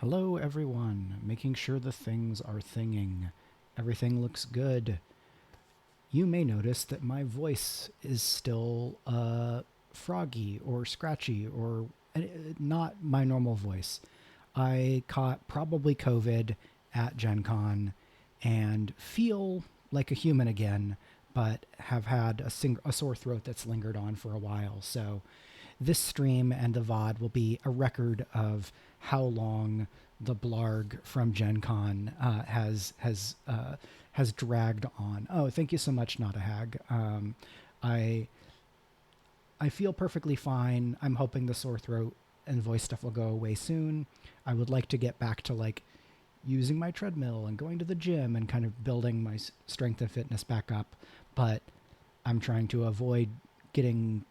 Hello, everyone. Making sure the things are thinging. Everything looks good. You may notice that my voice is still froggy or scratchy or not my normal voice. I caught probably COVID at GenCon and feel like a human again, but have had a sore throat that's lingered on for a while. So this stream and the VOD will be a record of how long the blarg from Gen Con has dragged on. Oh, thank you so much, Not a Hag. I I feel perfectly fine. I'm hoping the sore throat and voice stuff will go away soon. I would like to get back to like using my treadmill and going to the gym and kind of building my strength and fitness back up, but I'm trying to avoid getting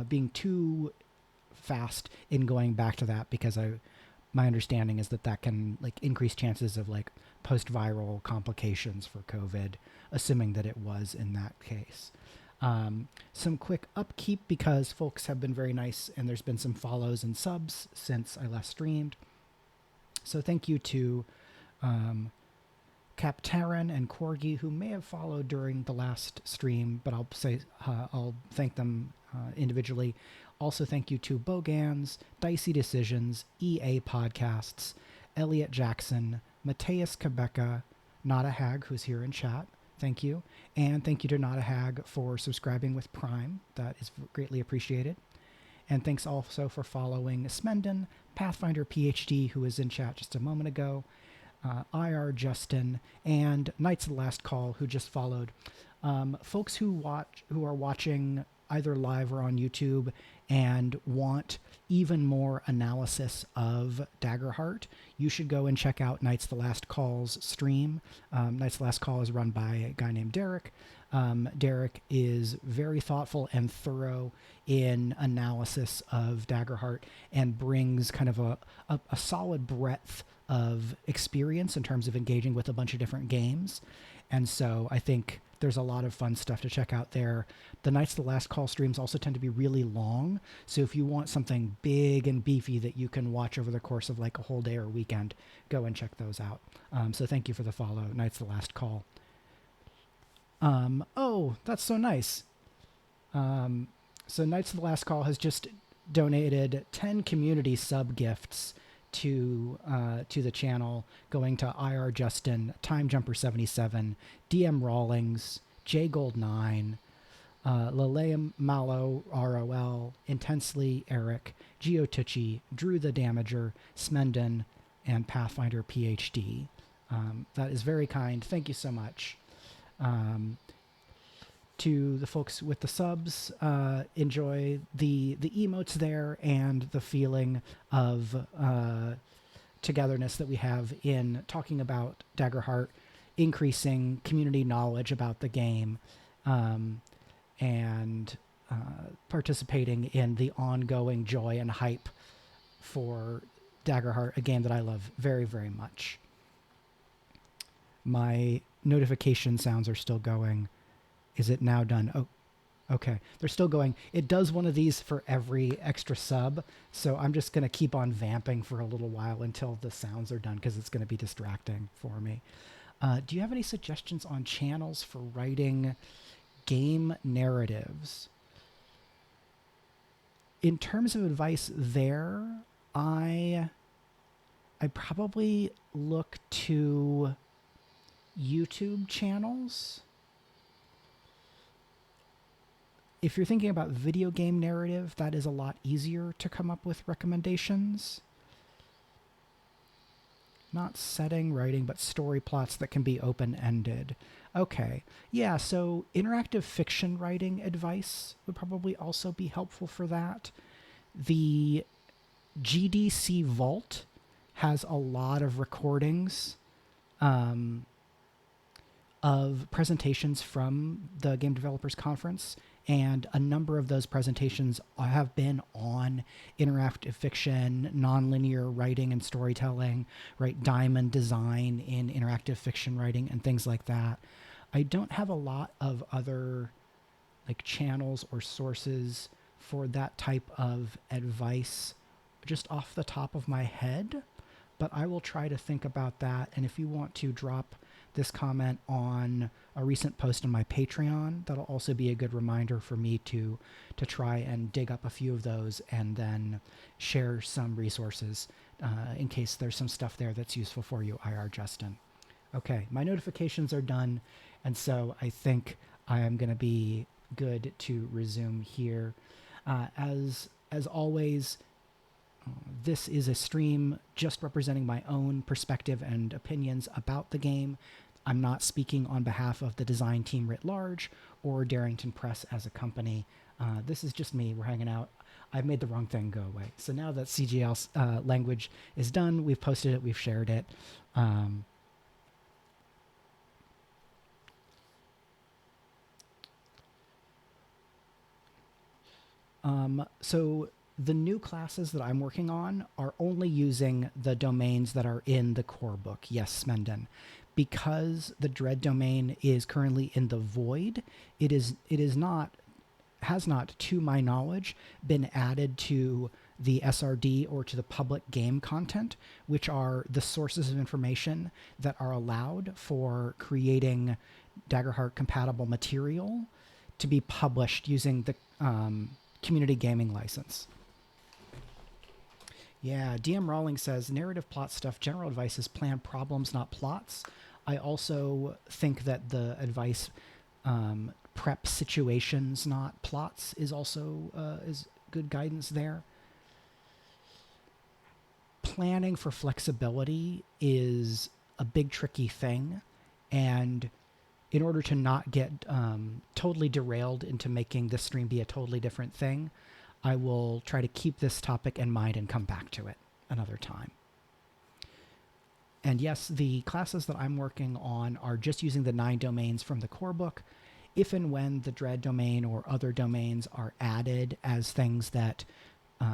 being too fast in going back to that because my understanding is that that can like increase chances of like post-viral complications for COVID, assuming that it was in that case. Some quick upkeep because folks have been very nice and there's been some follows and subs since I last streamed. So thank you to Captarin and Corgi, who may have followed during the last stream, but I'll thank them individually. Also, thank you to Bogans, Dicey Decisions, EA Podcasts, Elliot Jackson, Mateus Quebeca, Not a Hag, who's here in chat. Thank you. And thank you to Not a Hag for subscribing with Prime. That is greatly appreciated. And thanks also for following Smendon, Pathfinder PhD, who was in chat just a moment ago, IR Justin, and Knights of the Last Call, who just followed. Folks who are watching either live or on YouTube and want even more analysis of Daggerheart, you should go and check out Knights of the Last Call's stream. Knights of the Last Call is run by a guy named Derek. Derek is very thoughtful and thorough in analysis of Daggerheart and brings kind of a solid breadth of experience in terms of engaging with a bunch of different games. And so I think there's a lot of fun stuff to check out there. The Knights of the Last Call streams also tend to be really long. So if you want something big and beefy that you can watch over the course of like a whole day or weekend, go and check those out. So thank you for the follow, Knights of the Last Call. Oh, that's so nice. So Knights of the Last Call has just donated 10 community sub gifts to the channel, going to IR Justin, Time Jumper 77, DM Rawlings, J Gold 9, Laleum Malo ROL, Intensely Eric, Geo Tucci, Drew the Damager, Smendon, and Pathfinder PhD. That is very kind. Thank you so much. To the folks with the subs, enjoy the emotes there and the feeling of togetherness that we have in talking about Daggerheart, increasing community knowledge about the game, and participating in the ongoing joy and hype for Daggerheart, a game that I love very, very much. My notification sounds are still going. Is it now done? Oh, okay. They're still going. It does one of these for every extra sub, so I'm just going to keep on vamping for a little while until the sounds are done because it's going to be distracting for me. Do you have any suggestions on channels for writing game narratives? In terms of advice there, I probably look to YouTube channels. If you're thinking about video game narrative, that is a lot easier to come up with recommendations. Not setting, writing, but story plots that can be open-ended. Okay, yeah, so interactive fiction writing advice would probably also be helpful for that. The GDC Vault has a lot of recordings of presentations from the Game Developers Conference, and a number of those presentations have been on interactive fiction, nonlinear writing and storytelling, right? Diamond design in interactive fiction writing and things like that. I don't have a lot of other like channels or sources for that type of advice just off the top of my head. but I will try to think about that. And if you want to drop this comment on a recent post on my Patreon, that'll also be a good reminder for me to try and dig up a few of those and then share some resources in case there's some stuff there that's useful for you, IR Justin. Okay, my notifications are done, and so I think I am going to be good to resume here. As always, this is a stream just representing my own perspective and opinions about the game. I'm not speaking on behalf of the design team writ large or Darrington Press as a company. This is just me. We're hanging out. I've made the wrong thing go away. So now that CGL language is done, we've posted it, we've shared it. So the new classes that I'm working on are only using the domains that are in the core book. Yes, Smenden. Because the Dread domain is currently in the void, has not, to my knowledge, been added to the SRD or to the public game content, which are the sources of information that are allowed for creating Daggerheart compatible material to be published using the community gaming license. Yeah, DM Rawling says, narrative plot stuff, general advice is plan problems, not plots. I also think that the advice prep situations, not plots, is also is good guidance there. Planning for flexibility is a big tricky thing, and in order to not get totally derailed into making this stream be a totally different thing, I will try to keep this topic in mind and come back to it another time. And yes, the classes that I'm working on are just using the 9 domains from the core book. If and when the Dread domain or other domains are added as things that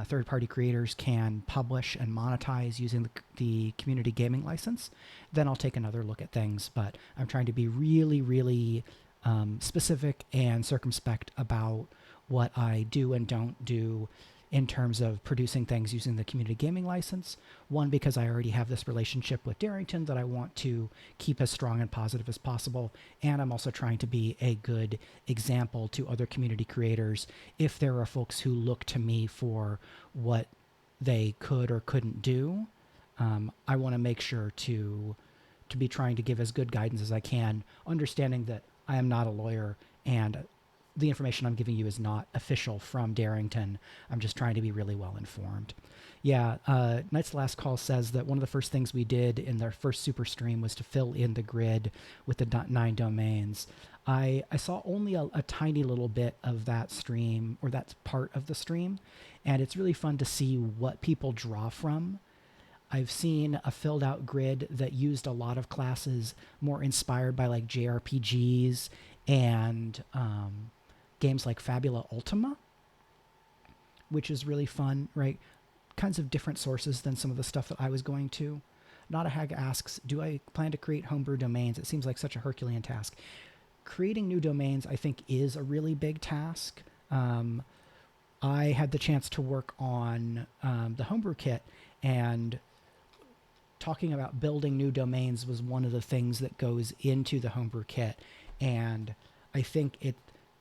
third-party creators can publish and monetize using the community gaming license, then I'll take another look at things. But I'm trying to be really, really specific and circumspect about what I do and don't do in terms of producing things using the community gaming license. One, because I already have this relationship with Darrington that I want to keep as strong and positive as possible. And I'm also trying to be a good example to other community creators if there are folks who look to me for what they could or couldn't do. I want to make sure to be trying to give as good guidance as I can, understanding that I am not a lawyer and the information I'm giving you is not official from Darrington. I'm just trying to be really well informed. Yeah, Knight's Last Call says that one of the first things we did in their first super stream was to fill in the grid with the 9 domains. I saw only a tiny little bit of that stream, or that part of the stream, and it's really fun to see what people draw from. I've seen a filled out grid that used a lot of classes more inspired by like JRPGs and games like Fabula Ultima, which is really fun, right? Kinds of different sources than some of the stuff that I was going to. Not a Hag asks, do I plan to create homebrew domains? It seems like such a Herculean task. Creating new domains, I think, is a really big task. I had the chance to work on the Homebrew Kit, and talking about building new domains was one of the things that goes into the Homebrew Kit. And I think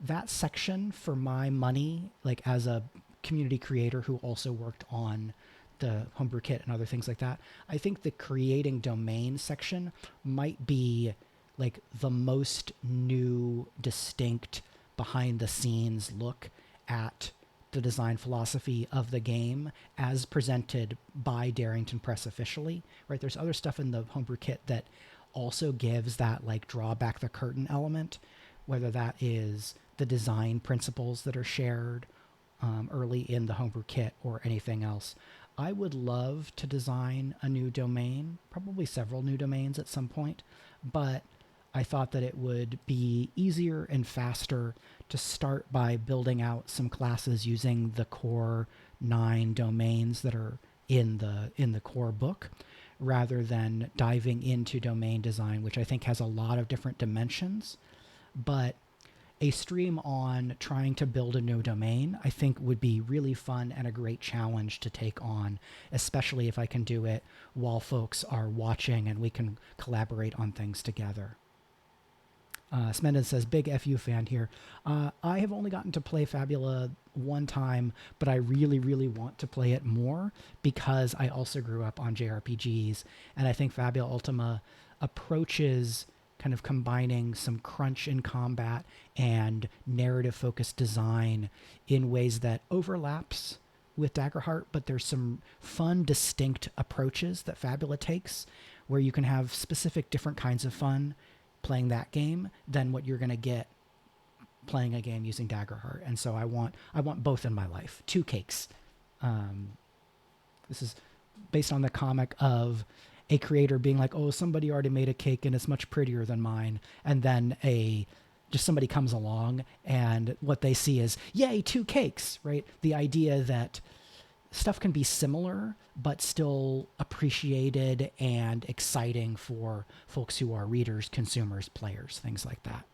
that section, for my money, like as a community creator who also worked on the Homebrew Kit and other things like that, I think the creating domain section might be like the most new, distinct, behind the scenes look at the design philosophy of the game as presented by Darrington Press officially, right? There's other stuff in the Homebrew Kit that also gives that like draw back the curtain element, whether that is the design principles that are shared early in the Homebrew Kit or anything else. I would love to design a new domain, probably several new domains at some point, but I thought that it would be easier and faster to start by building out some classes using the core 9 domains that are in the core book, rather than diving into domain design, which I think has a lot of different dimensions. But a stream on trying to build a new domain, I think would be really fun and a great challenge to take on, especially if I can do it while folks are watching and we can collaborate on things together. Smendon says, big FU fan here. I have only gotten to play Fabula one time, but I really, really want to play it more because I also grew up on JRPGs, and I think Fabula Ultima approaches kind of combining some crunch in combat and narrative-focused design in ways that overlaps with Daggerheart, but there's some fun, distinct approaches that Fabula takes where you can have specific different kinds of fun playing that game than what you're going to get playing a game using Daggerheart. And so I want both in my life. Two cakes. This is based on the comic of a creator being like, oh, somebody already made a cake and it's much prettier than mine. And then just somebody comes along and what they see is, yay, two cakes, right? The idea that stuff can be similar, but still appreciated and exciting for folks who are readers, consumers, players, things like that.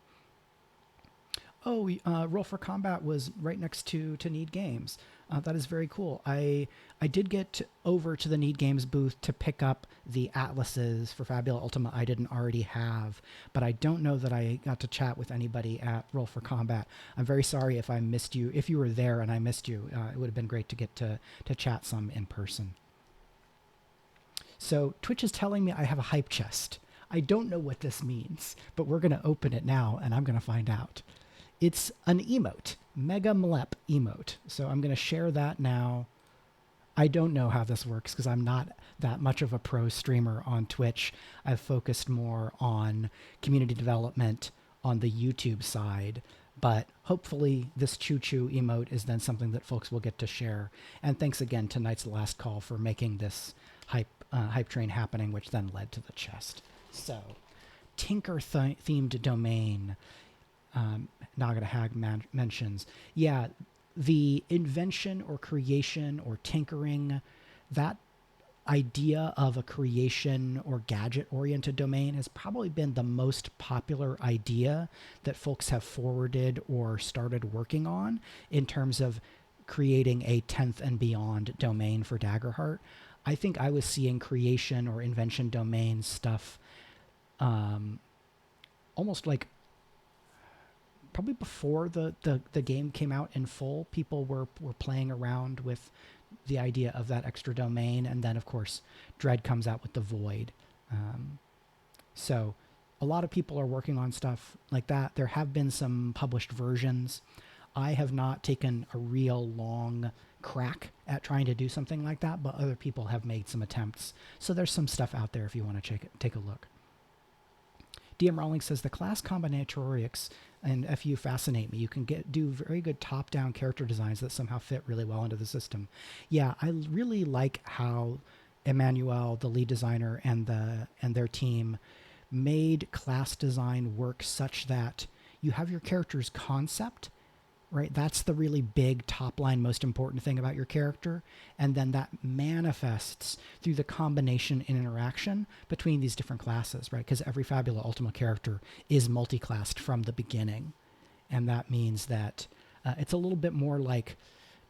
Oh, Roll for Combat was right next to Need Games. That is very cool. I did get over to the Need Games booth to pick up the atlases for Fabula Ultima I didn't already have, but I don't know that I got to chat with anybody at Roll for Combat. I'm very sorry if I missed you. If you were there and I missed you, it would have been great to get to chat some in person. So Twitch is telling me I have a hype chest. I don't know what this means, but we're going to open it now and I'm going to find out. It's an emote, Mega Mlep emote. So I'm going to share that now. I don't know how this works because I'm not that much of a pro streamer on Twitch. I've focused more on community development on the YouTube side, but hopefully this choo-choo emote is then something that folks will get to share. And thanks again to Knight's Last Call for making this hype train happening, which then led to the chest. So, Tinker-themed domain. Nagata Hag mentions, yeah, the invention or creation or tinkering, that idea of a creation or gadget-oriented domain has probably been the most popular idea that folks have forwarded or started working on in terms of creating a 10th and beyond domain for Daggerheart. I think I was seeing creation or invention domain stuff almost like probably before the game came out in full. People were playing around with the idea of that extra domain, and then of course Dread comes out with the Void. So a lot of people are working on stuff like that. There have been some published versions. I have not taken a real long crack at trying to do something like that, but other people have made some attempts. So there's some stuff out there if you want to take a look. DM Rawlings says the class combinatorics and FU fascinate me. You can do very good top-down character designs that somehow fit really well into the system. Yeah, I really like how Emmanuel, the lead designer, and their team made class design work such that you have your character's concept, right? That's the really big top line, most important thing about your character. And then that manifests through the combination and interaction between these different classes, right? Because every Fabula Ultima character is multi-classed from the beginning. And that means that it's a little bit more like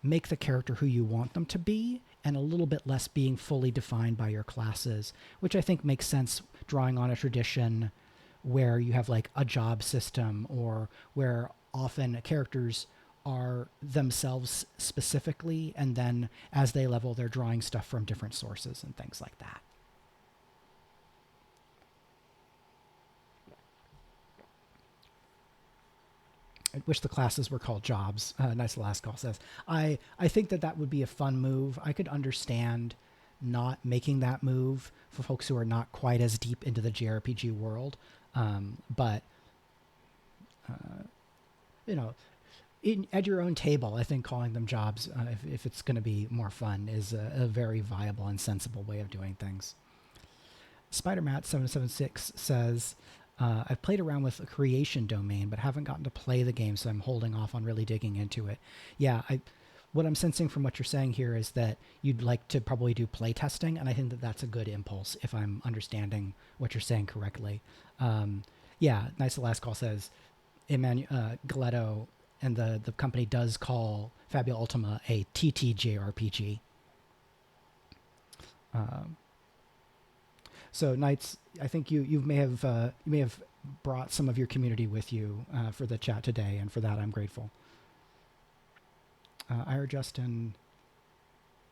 make the character who you want them to be and a little bit less being fully defined by your classes, which I think makes sense drawing on a tradition where you have like a job system or where often characters are themselves specifically, and then as they level, they're drawing stuff from different sources and things like that. I wish the classes were called jobs. Nice Last Call says. I think that would be a fun move. I could understand not making that move for folks who are not quite as deep into the JRPG world, but at your own table, I think calling them jobs, if it's going to be more fun, is a very viable and sensible way of doing things. Spidermat776 says, I've played around with a creation domain, but haven't gotten to play the game, so I'm holding off on really digging into it. Yeah, what I'm sensing from what you're saying here is that you'd like to probably do play testing, and I think that that's a good impulse, if I'm understanding what you're saying correctly. Yeah, Nice Last Call says, Galetto and the company does call Fabula Ultima a TTJRPG. So Knights, I think you may have brought some of your community with you for the chat today, and for that I'm grateful. Ira Justin,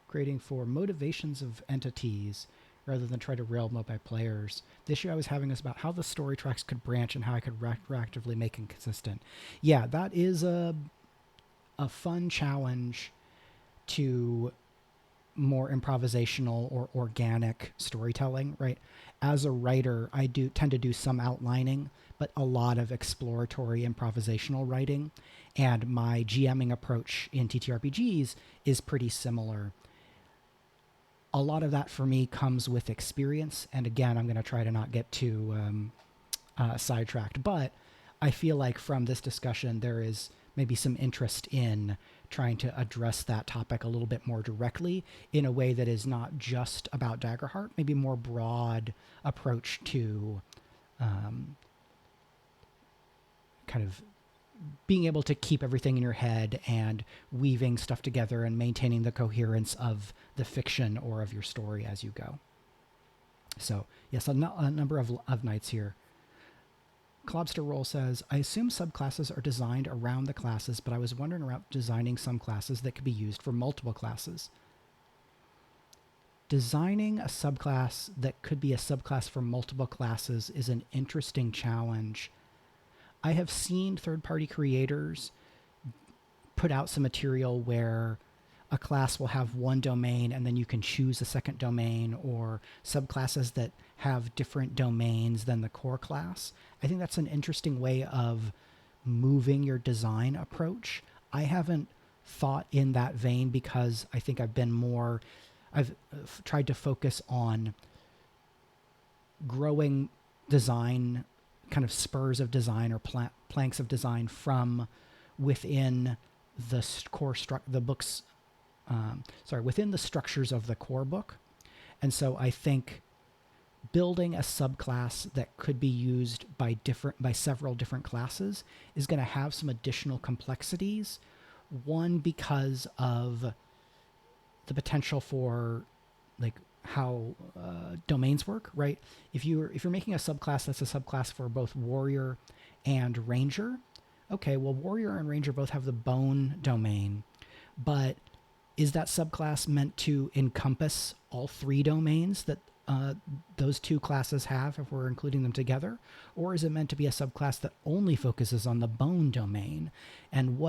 grading for motivations of entities rather than try to rail by players. The issue I was having is about how the story tracks could branch and how I could retroactively make them consistent. Yeah, that is a fun challenge to more improvisational or organic storytelling, right? As a writer, I do tend to do some outlining, but a lot of exploratory improvisational writing. And my GMing approach in TTRPGs is pretty similar. A lot of that for me comes with experience. And again, I'm going to try to not get too sidetracked, but I feel like from this discussion, there is maybe some interest in trying to address that topic a little bit more directly in a way that is not just about Daggerheart, maybe more broad approach to kind of being able to keep everything in your head and weaving stuff together and maintaining the coherence of the fiction or of your story as you go. So yes, a number of nights here. Clobster Roll says, I assume subclasses are designed around the classes, but I was wondering about designing some classes that could be used for multiple classes. Designing a subclass that could be a subclass for multiple classes is an interesting challenge. I have seen third-party creators put out some material where a class will have one domain and then you can choose a second domain, or subclasses that have different domains than the core class. I think that's an interesting way of moving your design approach. I haven't thought in that vein because I think I've tried to focus on growing design, kind of spurs of design or planks of design from within the core within the structures of the core book. And so I think building a subclass that could be used by several different classes is going to have some additional complexities. One, because of the potential for like how domains work, right? If you're making a subclass that's a subclass for both warrior and ranger, okay, well, warrior and ranger both have the bone domain, but is that subclass meant to encompass all three domains that those two classes have if we're including them together? Or is it meant to be a subclass that only focuses on the bone domain? And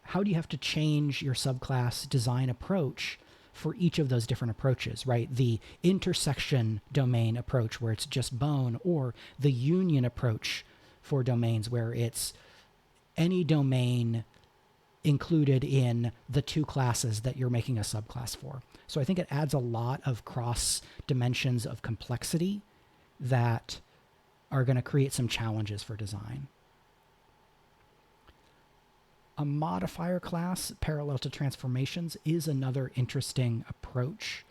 how do you have to change your subclass design approach for each of those different approaches, right? The intersection domain approach where it's just bone, or the union approach for domains where it's any domain included in the two classes that you're making a subclass for. So I think it adds a lot of cross dimensions of complexity that are going to create some challenges for design. A modifier class parallel to transformations is another interesting approach.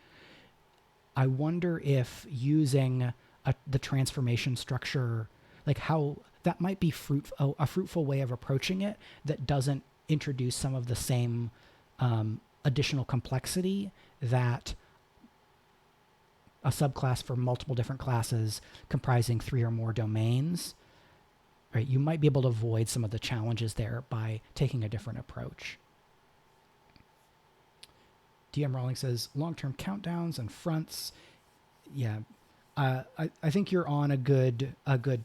I wonder if using the transformation structure, like how that might be a fruitful way of approaching it that doesn't introduce some of the same additional complexity that a subclass for multiple different classes comprising 3 or more domains, right? You might be able to avoid some of the challenges there by taking a different approach. DM Rawling says long-term countdowns and fronts. Yeah, I think you're on a good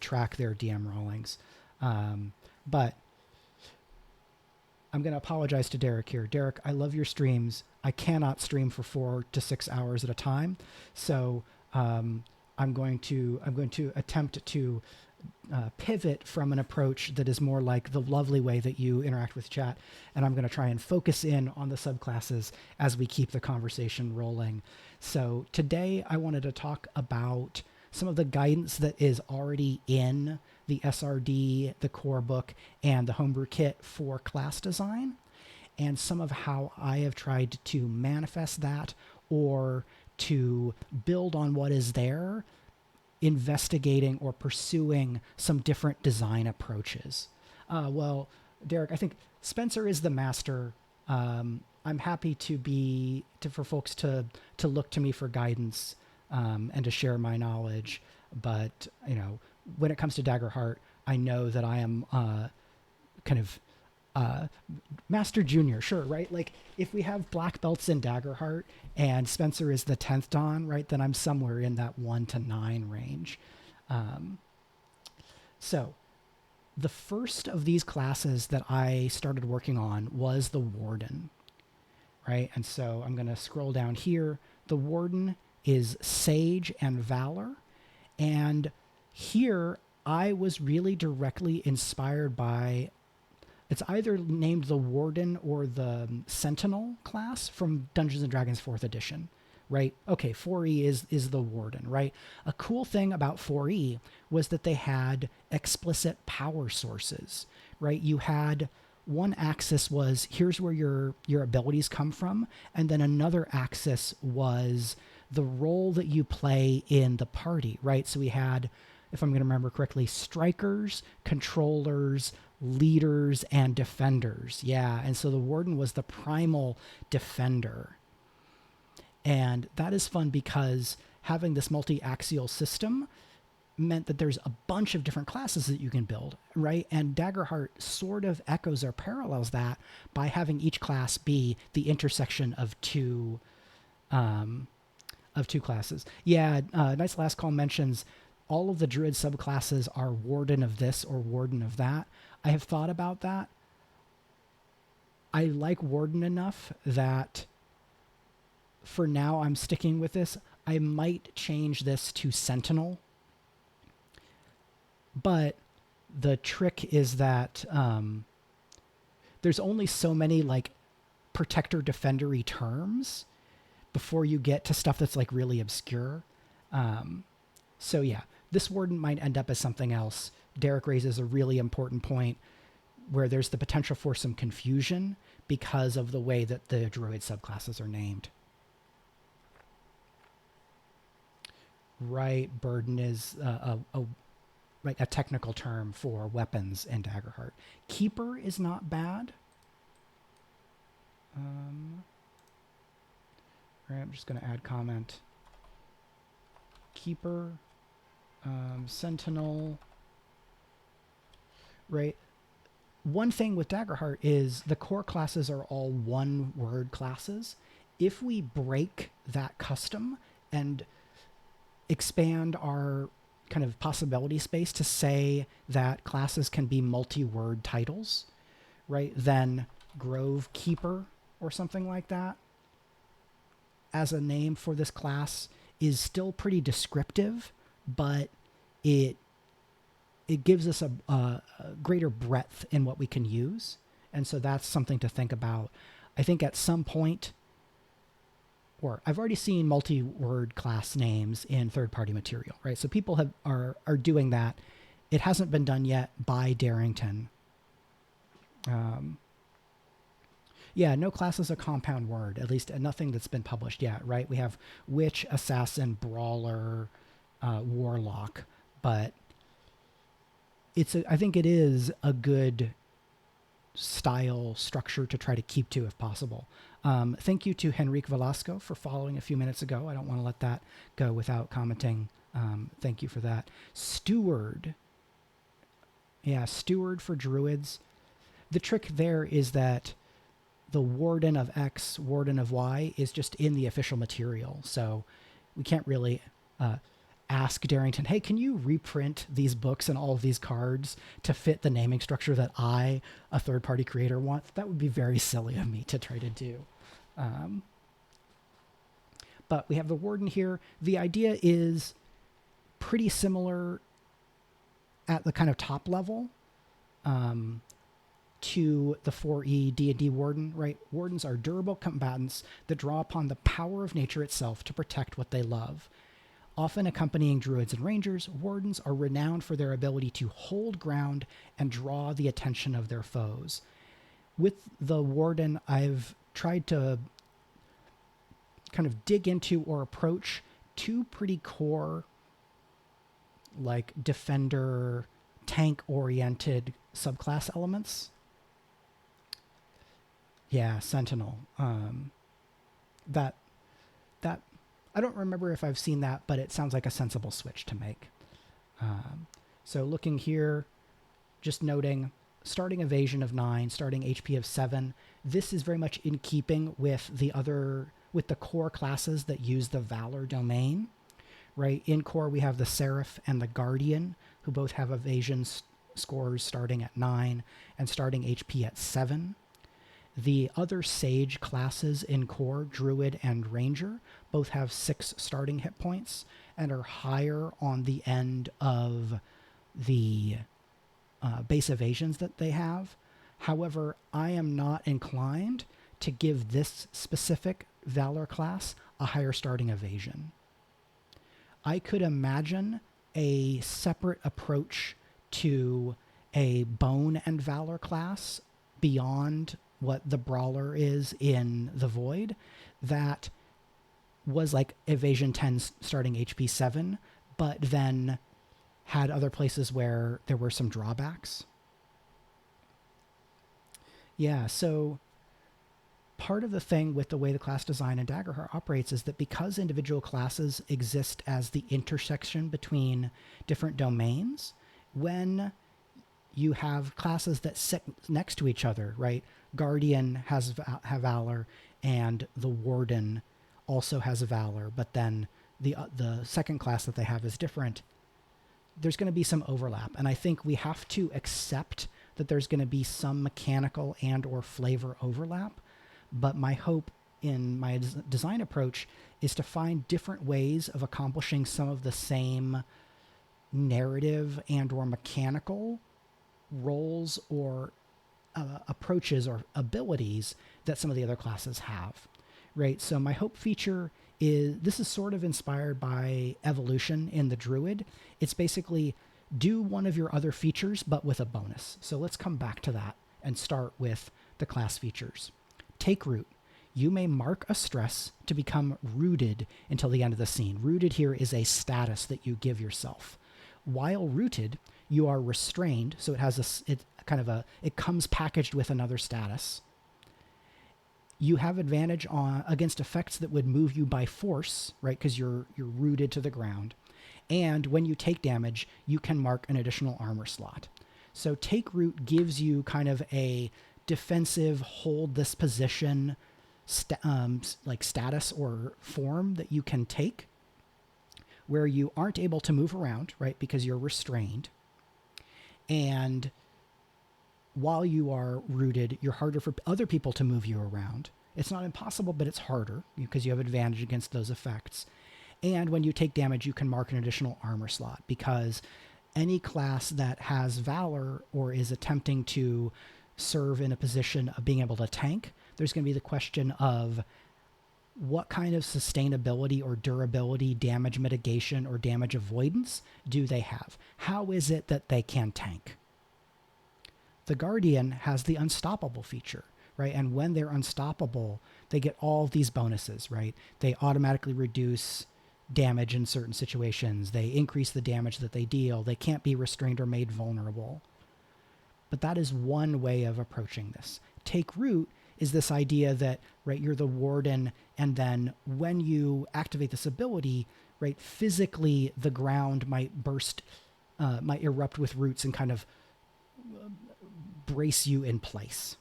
track there, DM Rawlings. But I'm going to apologize to Derek here. Derek, I love your streams. I cannot stream for 4 to 6 hours at a time, so I'm going to attempt to pivot from an approach that is more like the lovely way that you interact with chat, and I'm going to try and focus in on the subclasses as we keep the conversation rolling. So today I wanted to talk about some of the guidance that is already in the SRD, the core book, and the homebrew kit for class design, and some of how I have tried to manifest that or to build on what is there, investigating or pursuing some different design approaches. Well, Derek, I think Spencer is the master. I'm happy for folks to look to me for guidance and to share my knowledge. But when it comes to Daggerheart, I know that I am kind of Master Junior, sure, right? Like if we have black belts in Daggerheart and Spencer is the 10th Dan, right? Then I'm somewhere in that 1 to 9 range. So the first of these classes that I started working on was the Warden, right? And so I'm going to scroll down here. The Warden is Sage and Valor. And here I was really directly inspired by, it's either named the Warden or the Sentinel class from Dungeons & Dragons 4th edition, right? Okay, 4E is the Warden, right? A cool thing about 4E was that they had explicit power sources, right? You had one axis was here's where your abilities come from, and then another axis was the role that you play in the party, right? So we had, if I'm going to remember correctly, strikers, controllers, leaders, and defenders. Yeah, and so the Warden was the primal defender. And that is fun because having this multi-axial system meant that there's a bunch of different classes that you can build, right? And Daggerheart sort of echoes or parallels that by having each class be the intersection of two classes. Yeah, Nice Last Call mentions all of the druid subclasses are warden of this or warden of that. I have thought about that. I like warden enough that for now I'm sticking with this. I might change this to sentinel. But the trick is that there's only so many like protector defendery terms before you get to stuff that's like really obscure. So yeah, this warden might end up as something else. Derek raises a really important point where there's the potential for some confusion because of the way that the druid subclasses are named. Right, burden is a technical term for weapons in Daggerheart. Keeper is not bad. Right, I'm just going to add comment. Keeper, Sentinel. Right. One thing with Daggerheart is the core classes are all one-word classes. If we break that custom and expand our kind of possibility space to say that classes can be multi-word titles, right? Then Grove Keeper or something like that as a name for this class is still pretty descriptive, but it gives us a greater breadth in what we can use. And so that's something to think about. I think at some point, or I've already seen multi-word class names in third-party material, right? So people are doing that. It hasn't been done yet by Darrington. Yeah, no class is a compound word, at least nothing that's been published yet, right? We have witch, assassin, brawler, warlock, but I think it is a good style structure to try to keep to if possible. Thank you to Henrique Velasco for following a few minutes ago. I don't want to let that go without commenting. Thank you for that. Steward. Yeah, Steward for druids. The trick there is that the Warden of X, Warden of Y is just in the official material. So we can't really ask Darrington, hey, can you reprint these books and all of these cards to fit the naming structure that I, a third-party creator, want? That would be very silly of me to try to do. But we have the Warden here. The idea is pretty similar at the kind of top level to the 4E D&D Warden, right? Wardens are durable combatants that draw upon the power of nature itself to protect what they love. Often accompanying druids and rangers, wardens are renowned for their ability to hold ground and draw the attention of their foes. With the warden, I've tried to kind of dig into or approach two pretty core, like defender tank-oriented subclass elements. Yeah, Sentinel. That I don't remember if I've seen that, but it sounds like a sensible switch to make. So looking here, just noting, starting evasion of 9, starting HP of 7. This is very much in keeping with the core classes that use the Valor domain, right? In core, we have the Seraph and the Guardian, who both have evasion scores starting at 9 and starting HP at 7. The other Sage classes in core, Druid and Ranger, both have 6 starting hit points and are higher on the end of the base evasions that they have. However, I am not inclined to give this specific Valor class a higher starting evasion. I could imagine a separate approach to a Bone and Valor class beyond what the Brawler is in the Void that was like evasion 10 starting HP 7, but then had other places where there were some drawbacks. Yeah, so part of the thing with the way the class design in Daggerheart operates is that because individual classes exist as the intersection between different domains, when you have classes that sit next to each other, right? Guardian have Valor, and the Warden also has a Valor, but then the second class that they have is different. There's going to be some overlap, and I think we have to accept that there's going to be some mechanical and or flavor overlap, but my hope in my design approach is to find different ways of accomplishing some of the same narrative and or mechanical roles or approaches or abilities that some of the other classes have, right? So my hope feature this is sort of inspired by evolution in the Druid. It's basically do one of your other features, but with a bonus. So let's come back to that and start with the class features. Take root. You may mark a stress to become rooted until the end of the scene. Rooted here is a status that you give yourself. While rooted, you are restrained. So it has it comes packaged with another status. You have advantage against effects that would move you by force, right? Because you're rooted to the ground. And when you take damage, you can mark an additional armor slot. So take root gives you kind of a defensive hold this position status or form that you can take where you aren't able to move around, right? Because you're restrained. And while you are rooted, you're harder for other people to move you around. It's not impossible, but it's harder because you have advantage against those effects. And when you take damage, you can mark an additional armor slot because any class that has Valor or is attempting to serve in a position of being able to tank, there's going to be the question of what kind of sustainability or durability, damage mitigation, or damage avoidance do they have? How is it that they can tank? The Guardian has the unstoppable feature, right? And when they're unstoppable, they get all of these bonuses, right? They automatically reduce damage in certain situations. They increase the damage that they deal. They can't be restrained or made vulnerable. But that is one way of approaching this. Take root is this idea that, right, you're the Warden, and then when you activate this ability, right, physically the ground might erupt with roots and kind of brace you in place.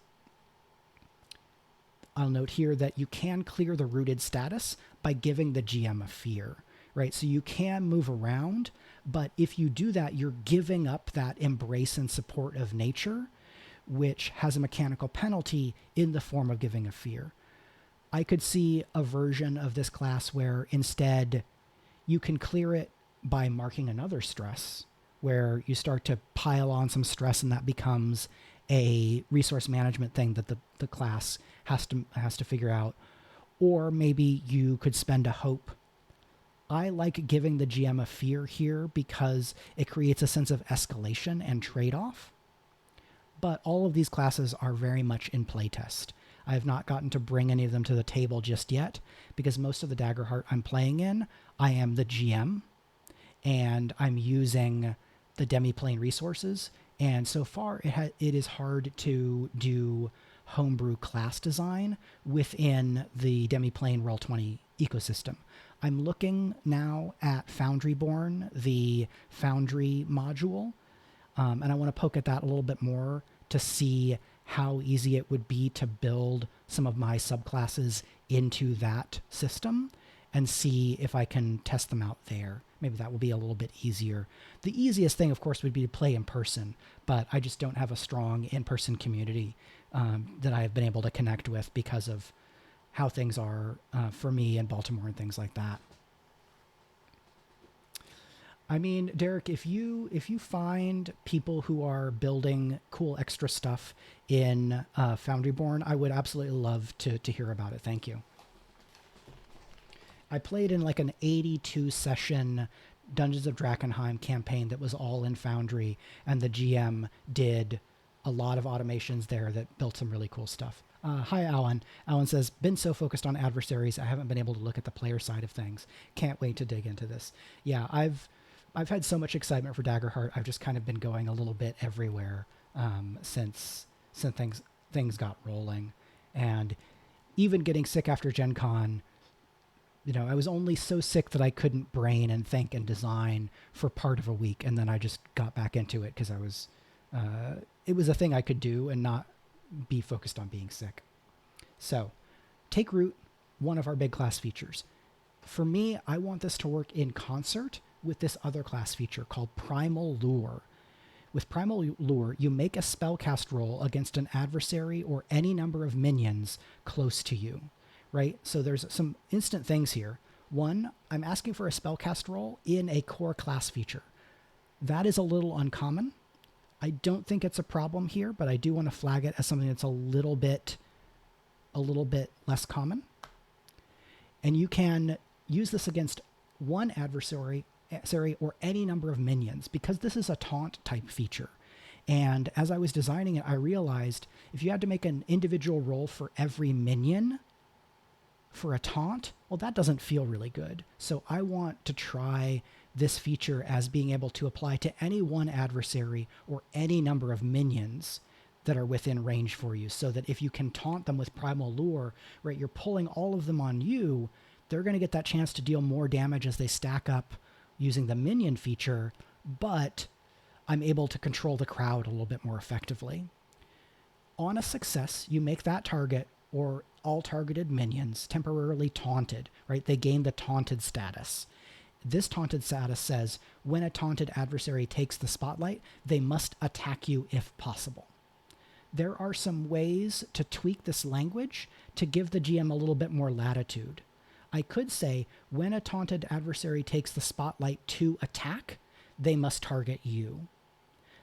I'll note here that you can clear the rooted status by giving the GM a fear, right? So you can move around, but if you do that, you're giving up that embrace and support of nature, which has a mechanical penalty in the form of giving a fear. I could see a version of this class where instead you can clear it by marking another stress, where you start to pile on some stress and that becomes a resource management thing that the class has to figure out. Or maybe you could spend a hope. I like giving the GM a fear here because it creates a sense of escalation and trade-off. But all of these classes are very much in playtest. I have not gotten to bring any of them to the table just yet because most of the Daggerheart I'm playing in, I am the GM and I'm using the demi-plane resources. And so far, it is hard to do homebrew class design within the demi-plane Roll20 ecosystem. I'm looking now at Foundryborn, the Foundry module, and I want to poke at that a little bit more to see how easy it would be to build some of my subclasses into that system and see if I can test them out there. Maybe that will be a little bit easier. The easiest thing, of course, would be to play in person, but I just don't have a strong in-person community that I've been able to connect with because of how things are for me in Baltimore and things like that. I mean, Derek, if you find people who are building cool extra stuff in Foundryborn, I would absolutely love to hear about it. Thank you. I played in like an 82 session Dungeons of Drakkenheim campaign that was all in Foundry, and the GM did a lot of automations there that built some really cool stuff. Hi, Alan. Alan says, been so focused on adversaries, I haven't been able to look at the player side of things. Can't wait to dig into this. Yeah, I've had so much excitement for Daggerheart. I've just kind of been going a little bit everywhere since things got rolling. And even getting sick after GenCon, you know, I was only so sick that I couldn't brain and think and design for part of a week. And then I just got back into it because it was a thing I could do and not be focused on being sick. So take root, one of our big class features. For me, I want this to work in concert with this other class feature called Primal Lure. With Primal Lure, you make a spellcast roll against an adversary or any number of minions close to you, right? So there's some instant things here. One, I'm asking for a spellcast roll in a core class feature. That is a little uncommon. I don't think it's a problem here, but I do want to flag it as something that's a little bit less common. And you can use this against one adversary or any number of minions, because this is a taunt type feature. And as I was designing it, I realized if you had to make an individual roll for every minion for a taunt, well, that doesn't feel really good. So I want to try this feature as being able to apply to any one adversary or any number of minions that are within range for you, so that if you can taunt them with Primal Lure, right, you're pulling all of them on you, they're going to get that chance to deal more damage as they stack up using the minion feature, but I'm able to control the crowd a little bit more effectively. On a success, you make that target or all targeted minions temporarily taunted, right? They gain the taunted status. This taunted status says when a taunted adversary takes the spotlight, they must attack you if possible. There are some ways to tweak this language to give the GM a little bit more latitude. I could say when a taunted adversary takes the spotlight to attack, they must target you.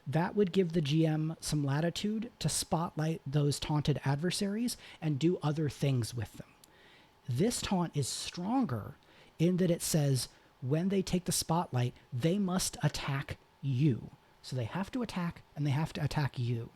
That would give the GM some latitude to spotlight those taunted adversaries and do other things with them. This taunt is stronger in that it says when they take the spotlight, they must attack you. So they have to attack and they have to attack you.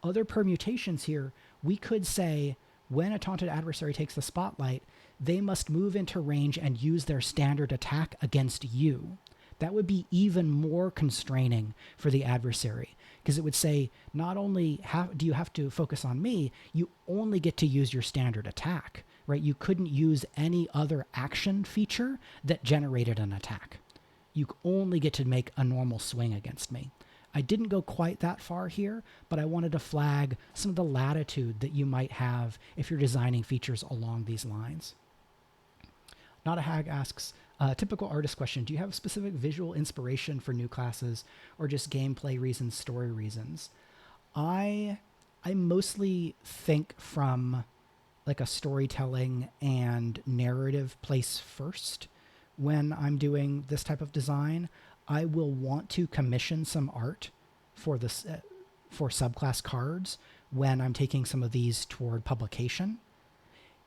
Other permutations here, we could say when a taunted adversary takes the spotlight, they must move into range and use their standard attack against you. That would be even more constraining for the adversary, because it would say not only do you have to focus on me, you only get to use your standard attack, right? You couldn't use any other action feature that generated an attack. You only get to make a normal swing against me. I didn't go quite that far here, but I wanted to flag some of the latitude that you might have if you're designing features along these lines. Not a Hag asks, typical artist question, do you have specific visual inspiration for new classes or just gameplay reasons, story reasons? I mostly think from like a storytelling and narrative place first. When I'm doing this type of design, I will want to commission some art for this for subclass cards when I'm taking some of these toward publication.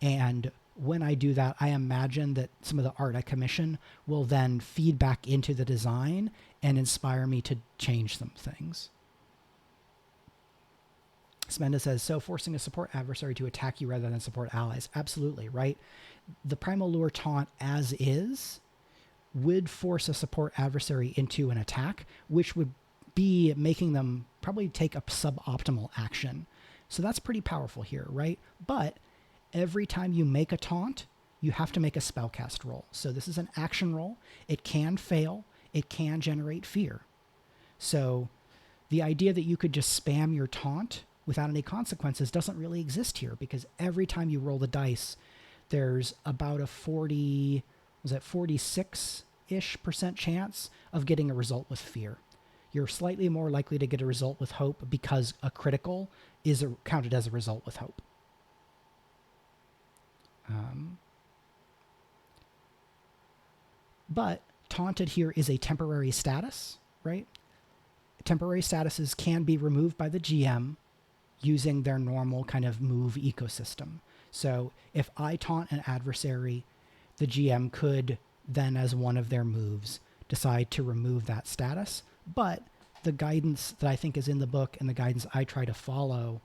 And when I do that, I imagine that some of the art I commission will then feed back into the design and inspire me to change some things. Smenda says, so forcing a support adversary to attack you rather than support allies. Absolutely, right? The Primal Lure taunt as is would force a support adversary into an attack, which would be making them probably take a suboptimal action. So that's pretty powerful here, right? But every time you make a taunt, you have to make a spellcast roll. So this is an action roll. It can fail. It can generate fear. So the idea that you could just spam your taunt without any consequences doesn't really exist here, because every time you roll the dice, there's about a 46-ish% chance of getting a result with fear. You're slightly more likely to get a result with hope because a critical is counted as a result with hope. But taunted here is a temporary status, right? Temporary statuses can be removed by the GM using their normal kind of move ecosystem. So if I taunt an adversary, the GM could then, as one of their moves, decide to remove that status. But the guidance that I think is in the book and the guidance I try to follow,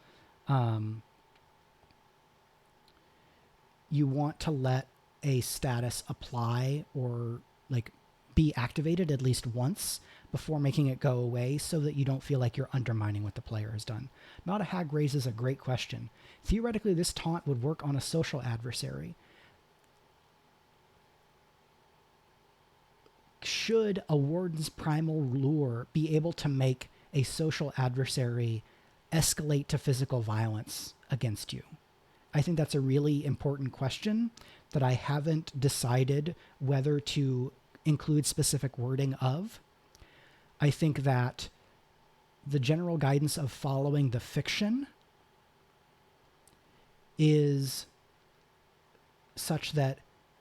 you want to let a status apply or like be activated at least once before making it go away, so that you don't feel like you're undermining what the player has done. Not a Hag raises a great question. Theoretically, this taunt would work on a social adversary. Should a Warden's primal lure be able to make a social adversary escalate to physical violence against you? I think that's a really important question that I haven't decided whether to include specific wording of. I think that the general guidance of following the fiction is such that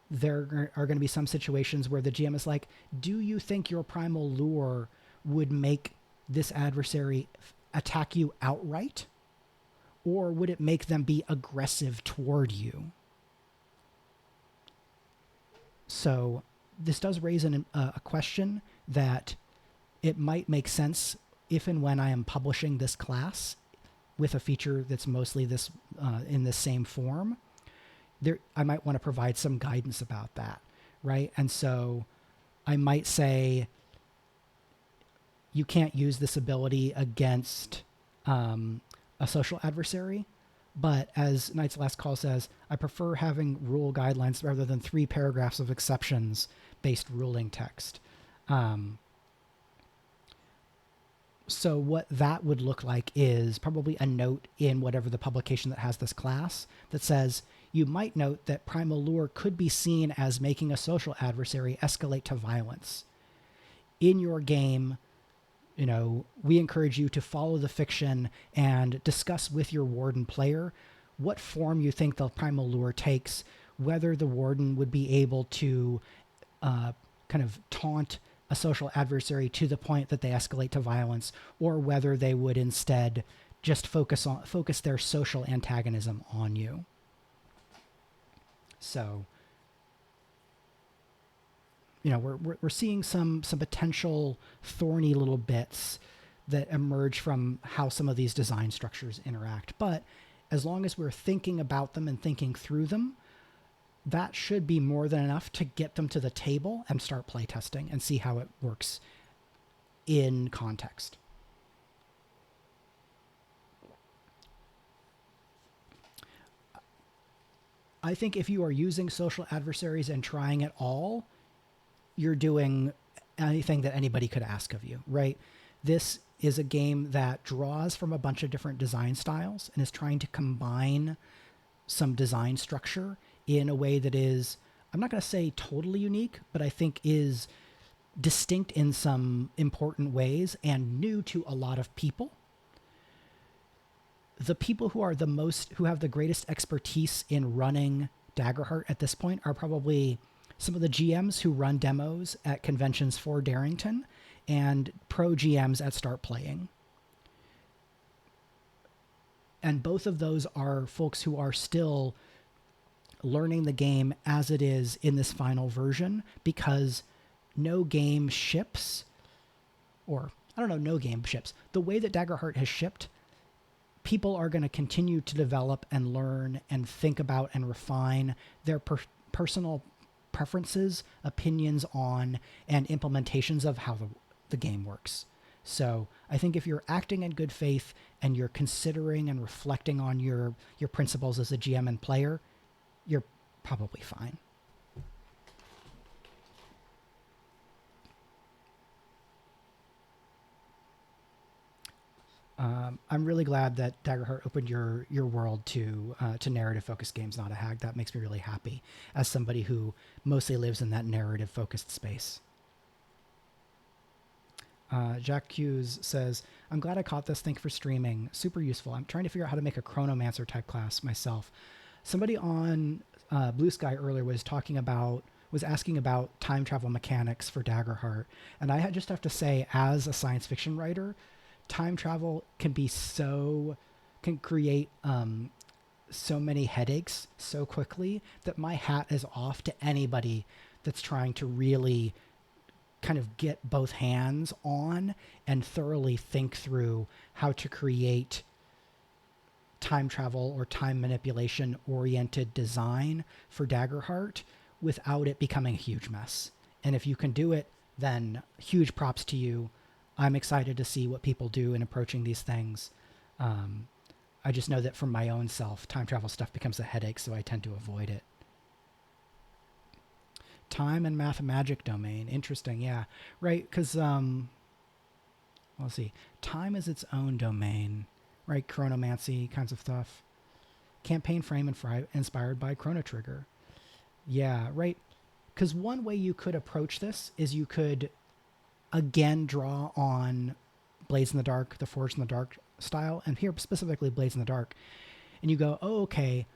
there are going to be some situations where the GM is like, do you think your primal lure would make this adversary attack you outright? Or would it make them be aggressive toward you? So this does raise a question that it might make sense if and when I am publishing this class with a feature that's mostly this in the same form. I might want to provide some guidance about that, right? And so I might say you can't use this ability against a social adversary, but as Knight's Last Call says, I prefer having rule guidelines rather than 3 paragraphs of exceptions-based ruling text. So what that would look like is probably a note in whatever the publication that has this class that says, you might note that primal lure could be seen as making a social adversary escalate to violence. In your game, we encourage you to follow the fiction and discuss with your Warden player what form you think the primal lure takes, whether the Warden would be able to kind of taunt a social adversary to the point that they escalate to violence, or whether they would instead just focus their social antagonism on you. So, we're seeing some potential thorny little bits that emerge from how some of these design structures interact. But as long as we're thinking about them and thinking through them, that should be more than enough to get them to the table and start playtesting and see how it works in context. I think if you are using social adversaries and trying it all, you're doing anything that anybody could ask of you, right? This is a game that draws from a bunch of different design styles and is trying to combine some design structure in a way that is, I'm not going to say totally unique, but I think is distinct in some important ways and new to a lot of people. The people who have the greatest expertise in running Daggerheart at this point are probably some of the GMs who run demos at conventions for Darrington and pro GMs at Start Playing. And both of those are folks who are still learning the game as it is in this final version, because no game ships, the way that Daggerheart has shipped, people are going to continue to develop and learn and think about and refine their personal preferences, opinions on, and implementations of how the game works. So I think if you're acting in good faith and you're considering and reflecting on your principles as a GM and player, you're probably fine. I'm really glad that Daggerheart opened your world to narrative-focused games, not a hag. That makes me really happy as somebody who mostly lives in that narrative-focused space. Jack Hughes says, I'm glad I caught this. Thank you for streaming. Super useful. I'm trying to figure out how to make a Chronomancer type class myself. Somebody on Blue Sky earlier was asking about time travel mechanics for Daggerheart. And I just have to say, as a science fiction writer, time travel can create so many headaches so quickly that my hat is off to anybody that's trying to really kind of get both hands on and thoroughly think through how to create time travel or time manipulation oriented design for Daggerheart without it becoming a huge mess. And if you can do it, then huge props to you. I'm excited to see what people do in approaching these things. I just know that for my own self, time travel stuff becomes a headache, so I tend to avoid it. Time and mathemagic domain. Interesting, yeah. Right, because, let's see. Time is its own domain, right? Chronomancy kinds of stuff. Campaign frame inspired by Chrono Trigger. Yeah, right. Because one way you could approach this is you could again draw on Blades in the Dark, the Forged in the Dark style, and here specifically Blades in the Dark. And you go, oh, okay,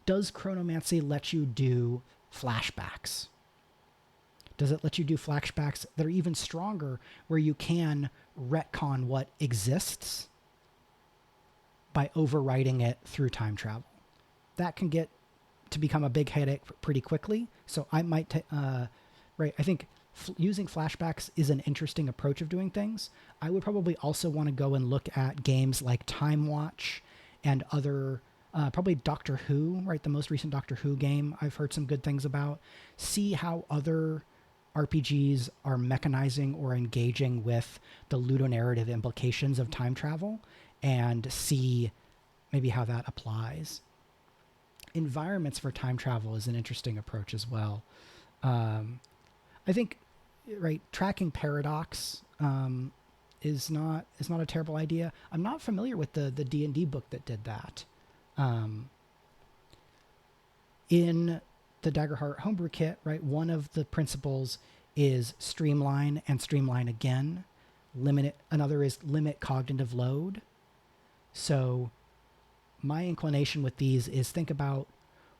does Chronomancy let you do flashbacks? Does it let you do flashbacks that are even stronger where you can retcon what exists by overwriting it through time travel? That can get to become a big headache pretty quickly. So I might, I think using flashbacks is an interesting approach of doing things. I would probably also want to go and look at games like Time Watch and other, probably Doctor Who, right? The most recent Doctor Who game I've heard some good things about. See how other RPGs are mechanizing or engaging with the ludonarrative implications of time travel and see maybe how that applies. Environments for time travel is an interesting approach as well. I think, right, tracking paradox is not a terrible idea. I'm not familiar with the D&D book that did that. In the Daggerheart Homebrew Kit, right, one of the principles is streamline and streamline again. Another is limit cognitive load. So my inclination with these is think about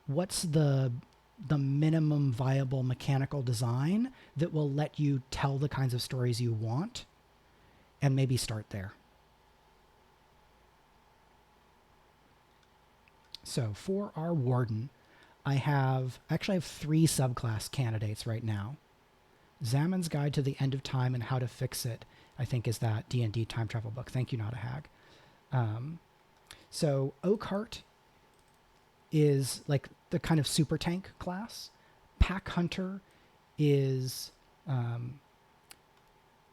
what's the minimum viable mechanical design that will let you tell the kinds of stories you want, and maybe start there. So for our Warden, I have 3 subclass candidates right now. Zamon's Guide to the End of Time and How to Fix It, I think, is that D&D time travel book. Thank you, Not a Hag. So Oakheart is like the kind of super tank class. Pack Hunter is a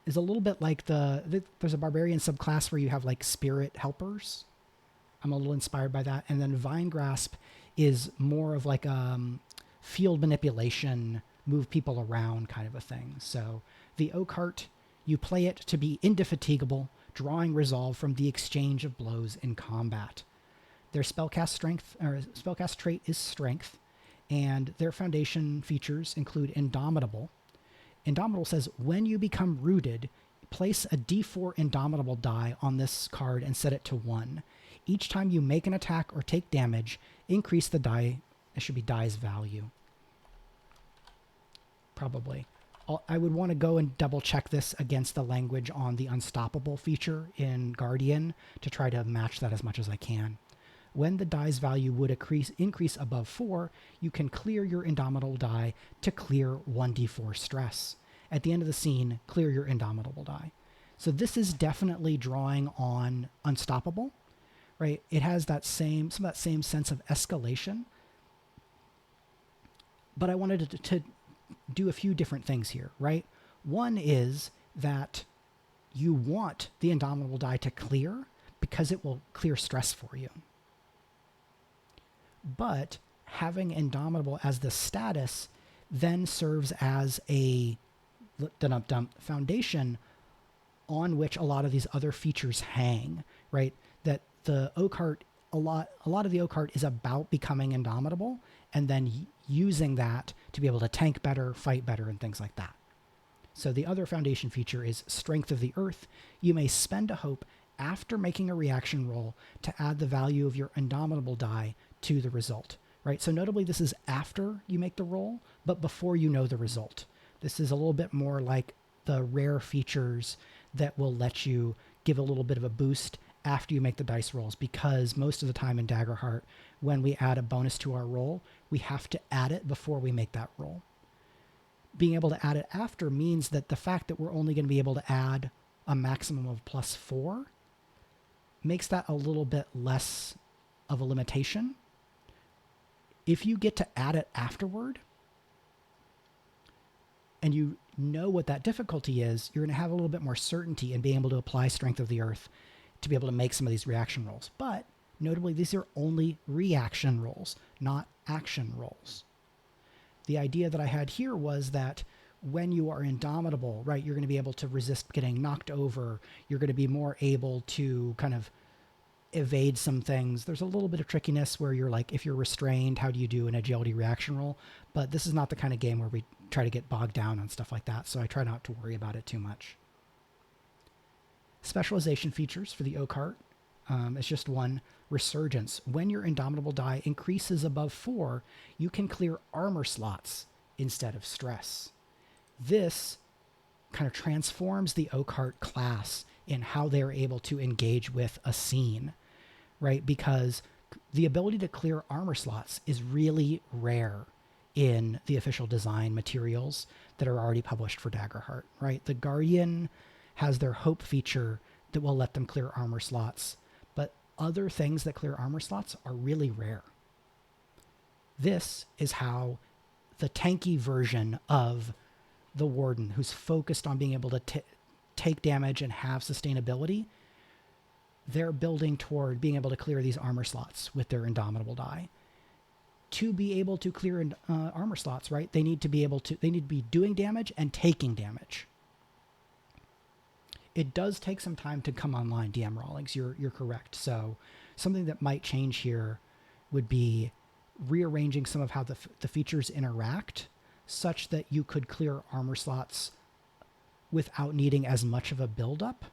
little bit like there's a barbarian subclass where you have like spirit helpers. I'm a little inspired by that. And then Vinegrasp is more of like field manipulation, move people around kind of a thing. So the Oakheart, you play it to be indefatigable, drawing resolve from the exchange of blows in combat. Their spellcast trait is Strength, and their foundation features include Indomitable. Indomitable says, when you become rooted, place a D4 Indomitable die on this card and set it to 1. Each time you make an attack or take damage, increase the die. It should be die's value. Probably. I would want to go and double check this against the language on the Unstoppable feature in Guardian to try to match that as much as I can. When the die's value would increase above 4, you can clear your Indomitable die to clear 1d4 stress. At the end of the scene, clear your Indomitable die. So this is definitely drawing on Unstoppable, right? It has that some of that same sense of escalation. But I wanted do a few different things here, right? One is that you want the Indomitable die to clear because it will clear stress for you. But having Indomitable as the status then serves as a foundation on which a lot of these other features hang, right? That the Oakheart, a lot of the Oakheart is about becoming Indomitable and then using that to be able to tank better, fight better, and things like that. So the other foundation feature is Strength of the Earth. You may spend a hope after making a reaction roll to add the value of your Indomitable die to the result, right? So notably, this is after you make the roll, but before you know the result. This is a little bit more like the rare features that will let you give a little bit of a boost after you make the dice rolls, because most of the time in Daggerheart, when we add a bonus to our roll, we have to add it before we make that roll. Being able to add it after means that the fact that we're only going to be able to add a maximum of +4 makes that a little bit less of a limitation. If you get to add it afterward, and you know what that difficulty is, you're going to have a little bit more certainty in being able to apply Strength of the Earth to be able to make some of these reaction rolls. But notably, these are only reaction rolls, not action rolls. The idea that I had here was that when you are Indomitable, right, you're going to be able to resist getting knocked over. You're going to be more able to kind of evade some things. There's a little bit of trickiness where you're like, if you're restrained, how do you do an agility reaction roll? But this is not the kind of game where we try to get bogged down on stuff like that, so I try not to worry about it too much. Specialization features for the Oakheart. It's just one. Resurgence. When your Indomitable die increases above 4, you can clear armor slots instead of stress. This kind of transforms the Oakheart class in how they're able to engage with a scene, right? Because the ability to clear armor slots is really rare in the official design materials that are already published for Daggerheart, right? The Guardian has their Hope feature that will let them clear armor slots, but other things that clear armor slots are really rare. This is how the tanky version of the Warden, who's focused on being able to take damage and have sustainability, they're building toward being able to clear these armor slots with their Indomitable die. To be able to clear armor slots, right, they need to be doing damage and taking damage. It does take some time to come online, DM Rawlings. You're correct. So something that might change here would be rearranging some of how the features interact such that you could clear armor slots without needing as much of a buildup.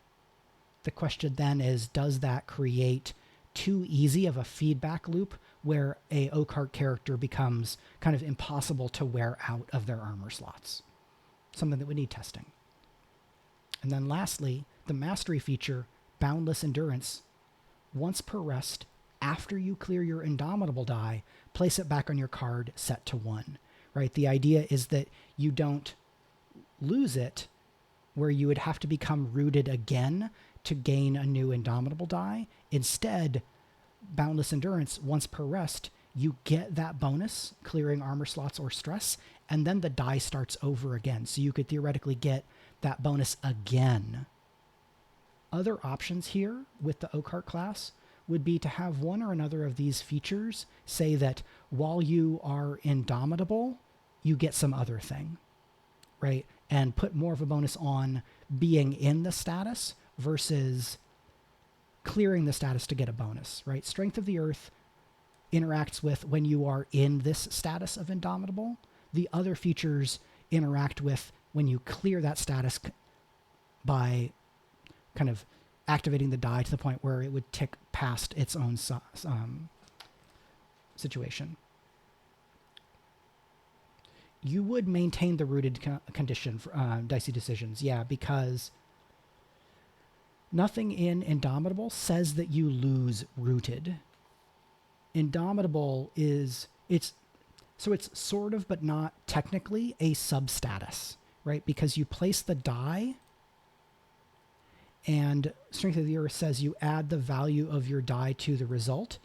The question then is, does that create too easy of a feedback loop where a Oakheart character becomes kind of impossible to wear out of their armor slots? Something that would need testing. And then lastly, the mastery feature, Boundless Endurance. Once per rest, after you clear your Indomitable die, place it back on your card set to 1. Right? The idea is that you don't lose it where you would have to become rooted again to gain a new Indomitable die. Instead, Boundless Endurance, once per rest, you get that bonus, clearing armor slots or stress, and then the die starts over again. So you could theoretically get that bonus again. Other options here with the Oakheart class would be to have one or another of these features say that while you are Indomitable, you get some other thing, right? And put more of a bonus on being in the status versus clearing the status to get a bonus, right? Strength of the Earth interacts with when you are in this status of Indomitable. The other features interact with when you clear that status by kind of activating the die to the point where it would tick past its own situation. You would maintain the rooted condition for dicey decisions, yeah, because nothing in Indomitable says that you lose rooted. Indomitable is, it's sort of, but not technically, a substatus, right? Because you place the die, and Strength of the Earth says you add the value of your die to the result.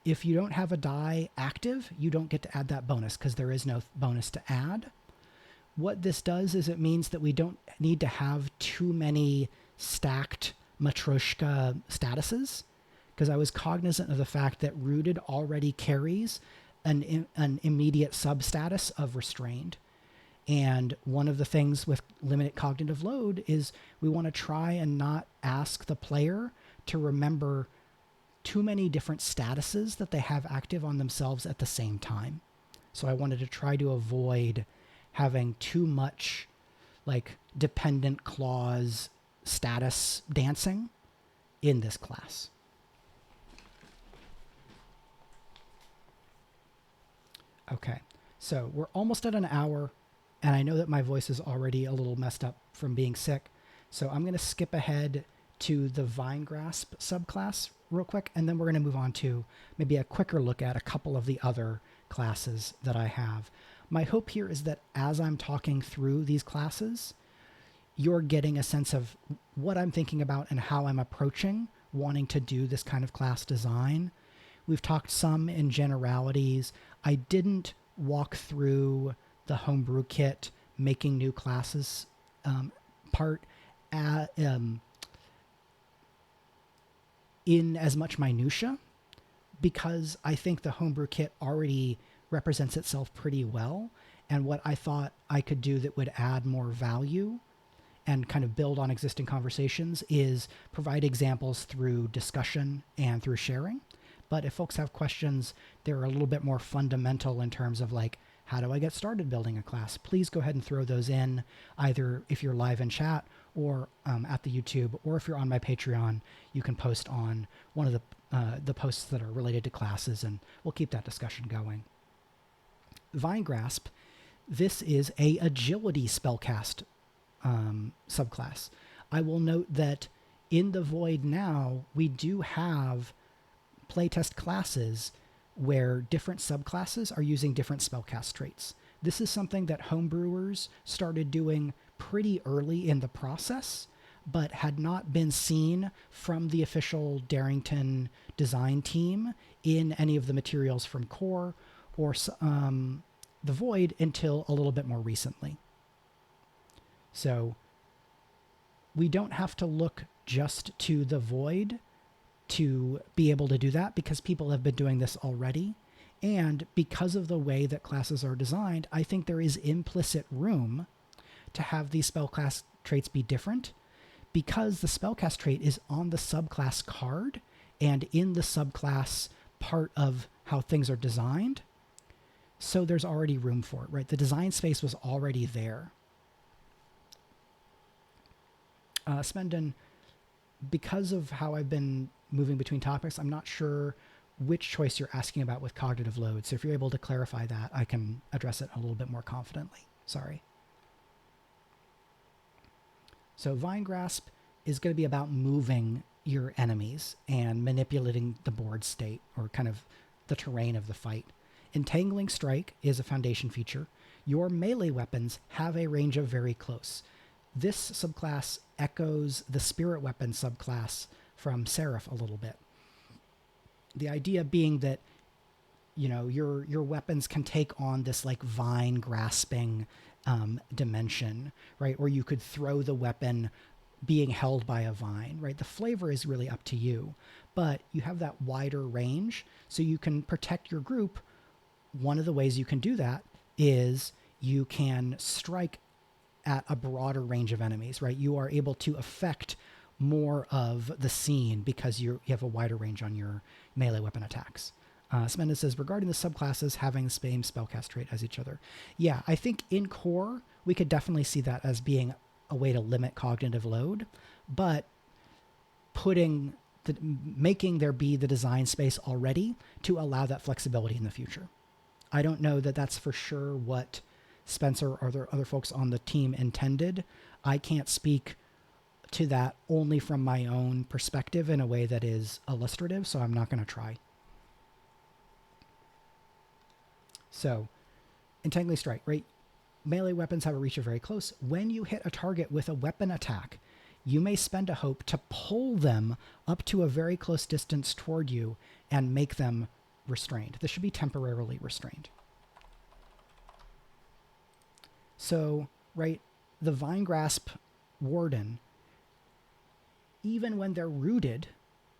If you don't have a die active, you don't get to add that bonus because there is no bonus to add. What this does is it means that we don't need to have too many stacked Matryoshka statuses, because I was cognizant of the fact that Rooted already carries an immediate substatus of Restrained. And one of the things with limited cognitive load is we want to try and not ask the player to remember too many different statuses that they have active on themselves at the same time. So I wanted to try to avoid having too much like dependent clause status dancing in this class. Okay, so we're almost at an hour, and I know that my voice is already a little messed up from being sick, so I'm going to skip ahead to the Vinegrasp subclass real quick, and then we're going to move on to maybe a quicker look at a couple of the other classes that I have. My hope here is that as I'm talking through these classes, you're getting a sense of what I'm thinking about and how I'm approaching wanting to do this kind of class design. We've talked some in generalities. I didn't walk through the Homebrew Kit making new classes part in as much minutia, because I think the Homebrew Kit already represents itself pretty well. And what I thought I could do that would add more value and kind of build on existing conversations is provide examples through discussion and through sharing. But if folks have questions, they're a little bit more fundamental in terms of like, how do I get started building a class? Please go ahead and throw those in, either if you're live in chat or at the YouTube, or if you're on my Patreon, you can post on one of the posts that are related to classes, and we'll keep that discussion going. Vinegrasp, this is a agility spellcast subclass. I will note that in the Void now, we do have playtest classes where different subclasses are using different spellcast traits. This is something that homebrewers started doing pretty early in the process, but had not been seen from the official Darrington design team in any of the materials from Core or the Void until a little bit more recently. So we don't have to look just to the Void to be able to do that, because people have been doing this already. And because of the way that classes are designed, I think there is implicit room to have these spellcast traits be different, because the spellcast trait is on the subclass card and in the subclass part of how things are designed. So there's already room for it, right? The design space was already there. Spenden, because of how I've been moving between topics, I'm not sure which choice you're asking about with cognitive load. So if you're able to clarify that, I can address it a little bit more confidently. Sorry. So Vinegrasp is going to be about moving your enemies and manipulating the board state, or kind of the terrain of the fight. Entangling Strike is a foundation feature. Your melee weapons have a range of very close. This subclass echoes the Spirit Weapon subclass from Seraph a little bit. The idea being that, you know, your weapons can take on this like vine grasping dimension, right? Or you could throw the weapon being held by a vine, right? The flavor is really up to you, but you have that wider range, so you can protect your group. One of the ways you can do that is you can strike at a broader range of enemies, right? You are able to affect more of the scene because you have a wider range on your melee weapon attacks. Smenda says, regarding the subclasses having the same spellcast trait as each other. Yeah, I think in Core, we could definitely see that as being a way to limit cognitive load, but making there be the design space already to allow that flexibility in the future. I don't know that that's for sure what Spencer or the other folks on the team intended. I can't speak to that only from my own perspective in a way that is illustrative, so I'm not going to try. So, Entangling Strike, right? Melee weapons have a reach of very close. When you hit a target with a weapon attack, you may spend a hope to pull them up to a very close distance toward you and make them restrained. This should be temporarily restrained. So, right, the Vinegrasp Warden, even when they're rooted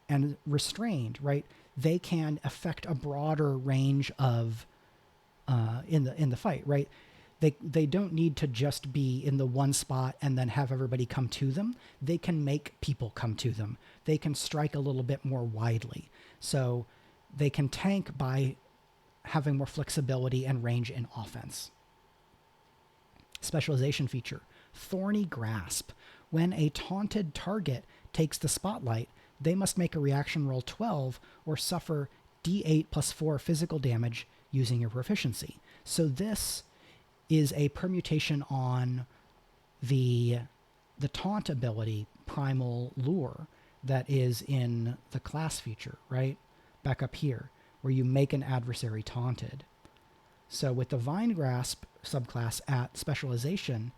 and restrained, right, they can affect a broader range of in the fight, right? They don't need to just be in the one spot and then have everybody come to them. They can make people come to them. They can strike a little bit more widely. So they can tank by having more flexibility and range in offense. Specialization feature, Thorny Grasp. When a taunted target takes the spotlight, they must make a reaction roll 12 or suffer d8 plus 4 physical damage using your proficiency. So this is a permutation on the taunt ability, Primal Lure, that is in the class feature, right? Back up here, where you make an adversary taunted. So with the Vinegrasp subclass at specialization,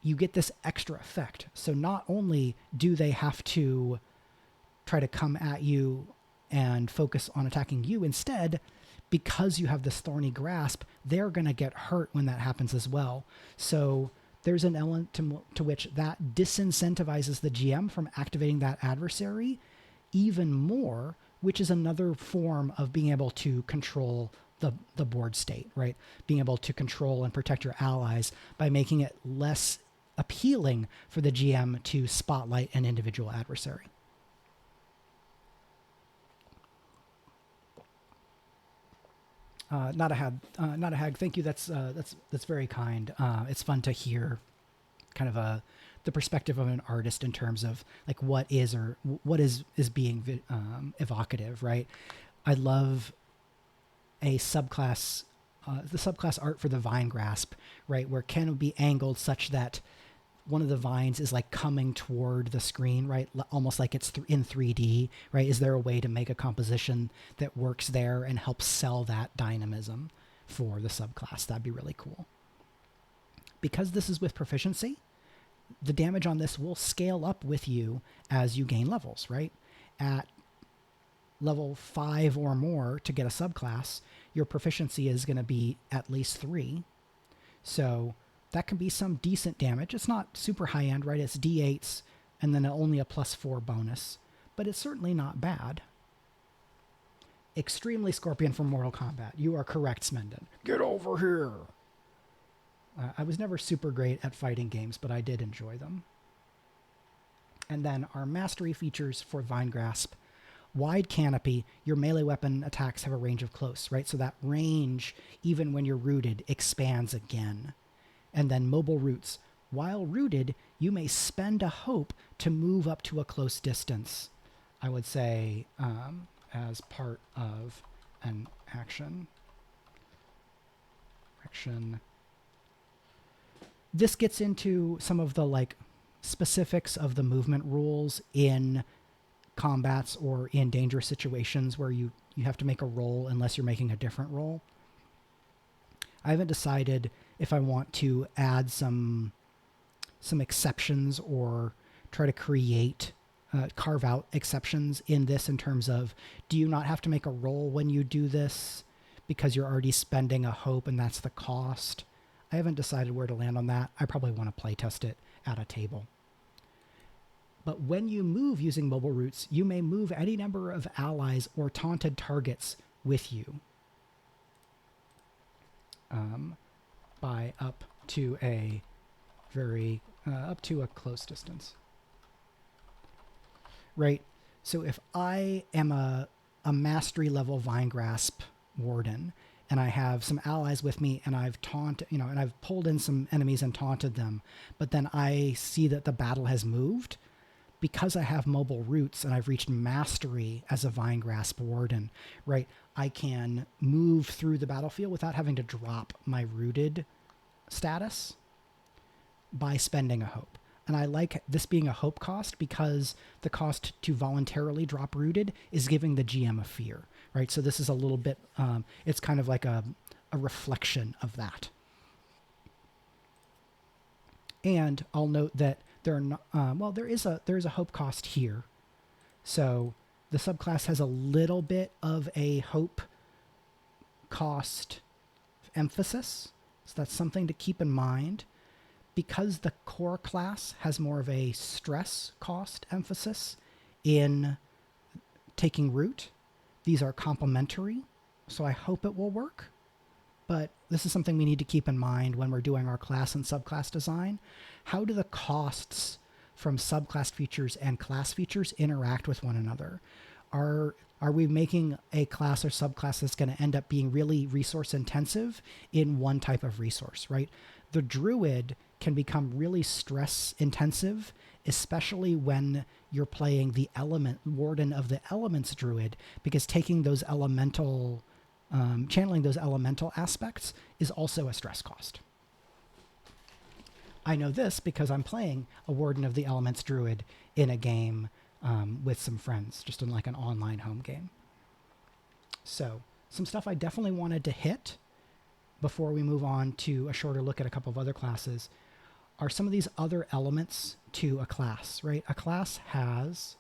you get this extra effect. So not only do they have to try to come at you and focus on attacking you, instead, because you have this Thorny Grasp, they're going to get hurt when that happens as well. So there's an element to which that disincentivizes the GM from activating that adversary even more, which is another form of being able to control the board state, right? Being able to control and protect your allies by making it less appealing for the GM to spotlight an individual adversary. Not a hag. Thank you. That's very kind. It's fun to hear kind of the perspective of an artist in terms of like what is being evocative, right? I love a subclass, the subclass art for the Vinegrasp, right, where Ken would be angled such that one of the vines is like coming toward the screen, right? Almost like it's in 3D, right? Is there a way to make a composition that works there and helps sell that dynamism for the subclass? That'd be really cool. Because this is with proficiency, the damage on this will scale up with you as you gain levels, right? At level 5 or more to get a subclass, your proficiency is going to be at least 3. So that can be some decent damage. It's not super high end, right? It's d8s and then only a +4 bonus, but it's certainly not bad. Extremely Scorpion from Mortal Kombat. You are correct, Smenden. Get over here. I was never super great at fighting games, but I did enjoy them. And then our mastery features for Vinegrasp. Wide canopy, your melee weapon attacks have a range of close, right? So that range, even when you're rooted, expands again. And then mobile roots. While rooted, you may spend a hope to move up to a close distance. I would say as part of an action. This gets into some of the like specifics of the movement rules in combats or in dangerous situations where you have to make a roll unless you're making a different roll. I haven't decided if I want to add some exceptions or try to create, carve out exceptions in this in terms of, do you not have to make a roll when you do this because you're already spending a hope and that's the cost? I haven't decided where to land on that. I probably want to play test it at a table. But when you move using mobile roots, you may move any number of allies or taunted targets with you by up to a close distance. Right? So if I am a mastery level Vinegrasp Warden and I have some allies with me and I've and I've pulled in some enemies and taunted them, but then I see that the battle has moved, because I have mobile roots and I've reached mastery as a Vinegrasp Warden, right? I can move through the battlefield without having to drop my rooted status by spending a hope. And I like this being a hope cost because the cost to voluntarily drop rooted is giving the GM a fear, right? So this is a little bit, it's kind of like a reflection of that. And I'll note that there are not, there is a hope cost here. So the subclass has a little bit of a hope cost emphasis. So that's something to keep in mind. Because the core class has more of a stress cost emphasis in taking root, these are complementary, so I hope it will work. But this is something we need to keep in mind when we're doing our class and subclass design. How do the costs from subclass features and class features interact with one another? Are we making a class or subclass that's going to end up being really resource intensive in one type of resource, right? The druid can become really stress intensive, especially when you're playing the warden of the elements druid, because taking those elemental, channeling those elemental aspects is also a stress cost. I know this because I'm playing a warden of the elements druid in a game with some friends, just in like an online home game. So some stuff I definitely wanted to hit before we move on to a shorter look at a couple of other classes are some of these other elements to a class, right? A class has,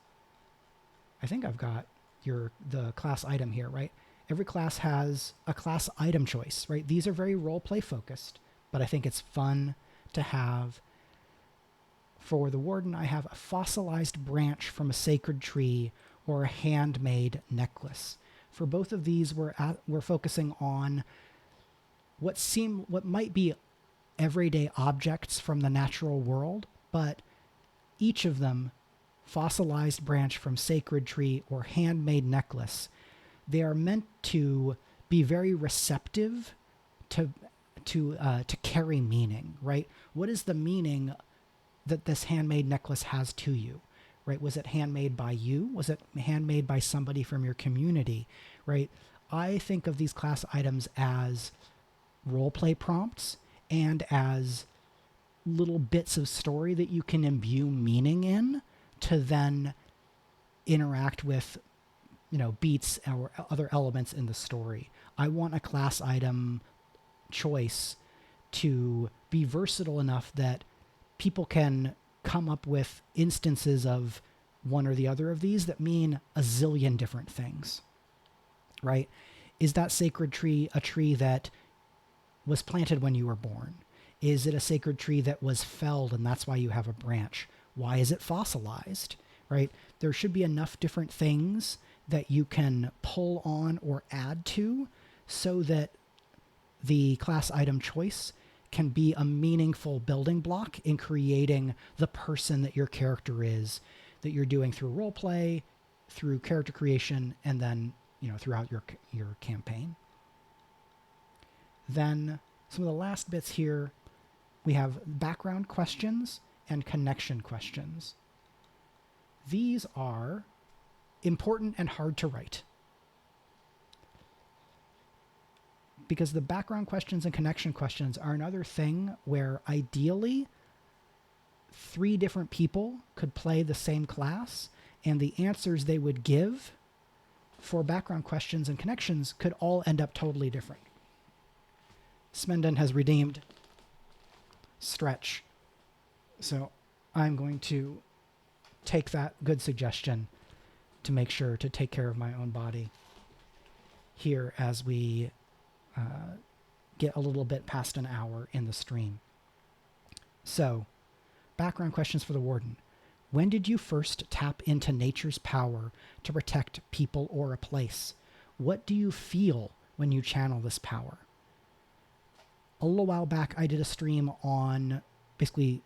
I think I've got the class item here, right? Every class has a class item choice, right? These are very roleplay focused, but I think it's fun to have. For the warden, I have a fossilized branch from a sacred tree or a handmade necklace. For both of these, we're focusing on what might be everyday objects from the natural world, but each of them, fossilized branch from sacred tree or handmade necklace, they are meant to be very receptive to carry meaning, right? What is the meaning that this handmade necklace has to you, right? Was it handmade by you? Was it handmade by somebody from your community, right? I think of these class items as roleplay prompts and as little bits of story that you can imbue meaning in to then interact with, beats or other elements in the story. I want a class item choice to be versatile enough that people can come up with instances of one or the other of these that mean a zillion different things, right? Is that sacred tree a tree that was planted when you were born? Is it a sacred tree that was felled and that's why you have a branch? Why is it fossilized, right? There should be enough different things that you can pull on or add to so that the class item choice can be a meaningful building block in creating the person that your character is, that you're doing through role play, through character creation, and then, throughout your campaign. Then some of the last bits here, we have background questions and connection questions. These are important and hard to write, because the background questions and connection questions are another thing where ideally 3 different people could play the same class, and the answers they would give for background questions and connections could all end up totally different. Smenden has redeemed stretch, so I'm going to take that good suggestion to make sure to take care of my own body here as we get a little bit past an hour in the stream. So, background questions for the warden. When did you first tap into nature's power to protect people or a place? What do you feel when you channel this power? A little while back, I did a stream on basically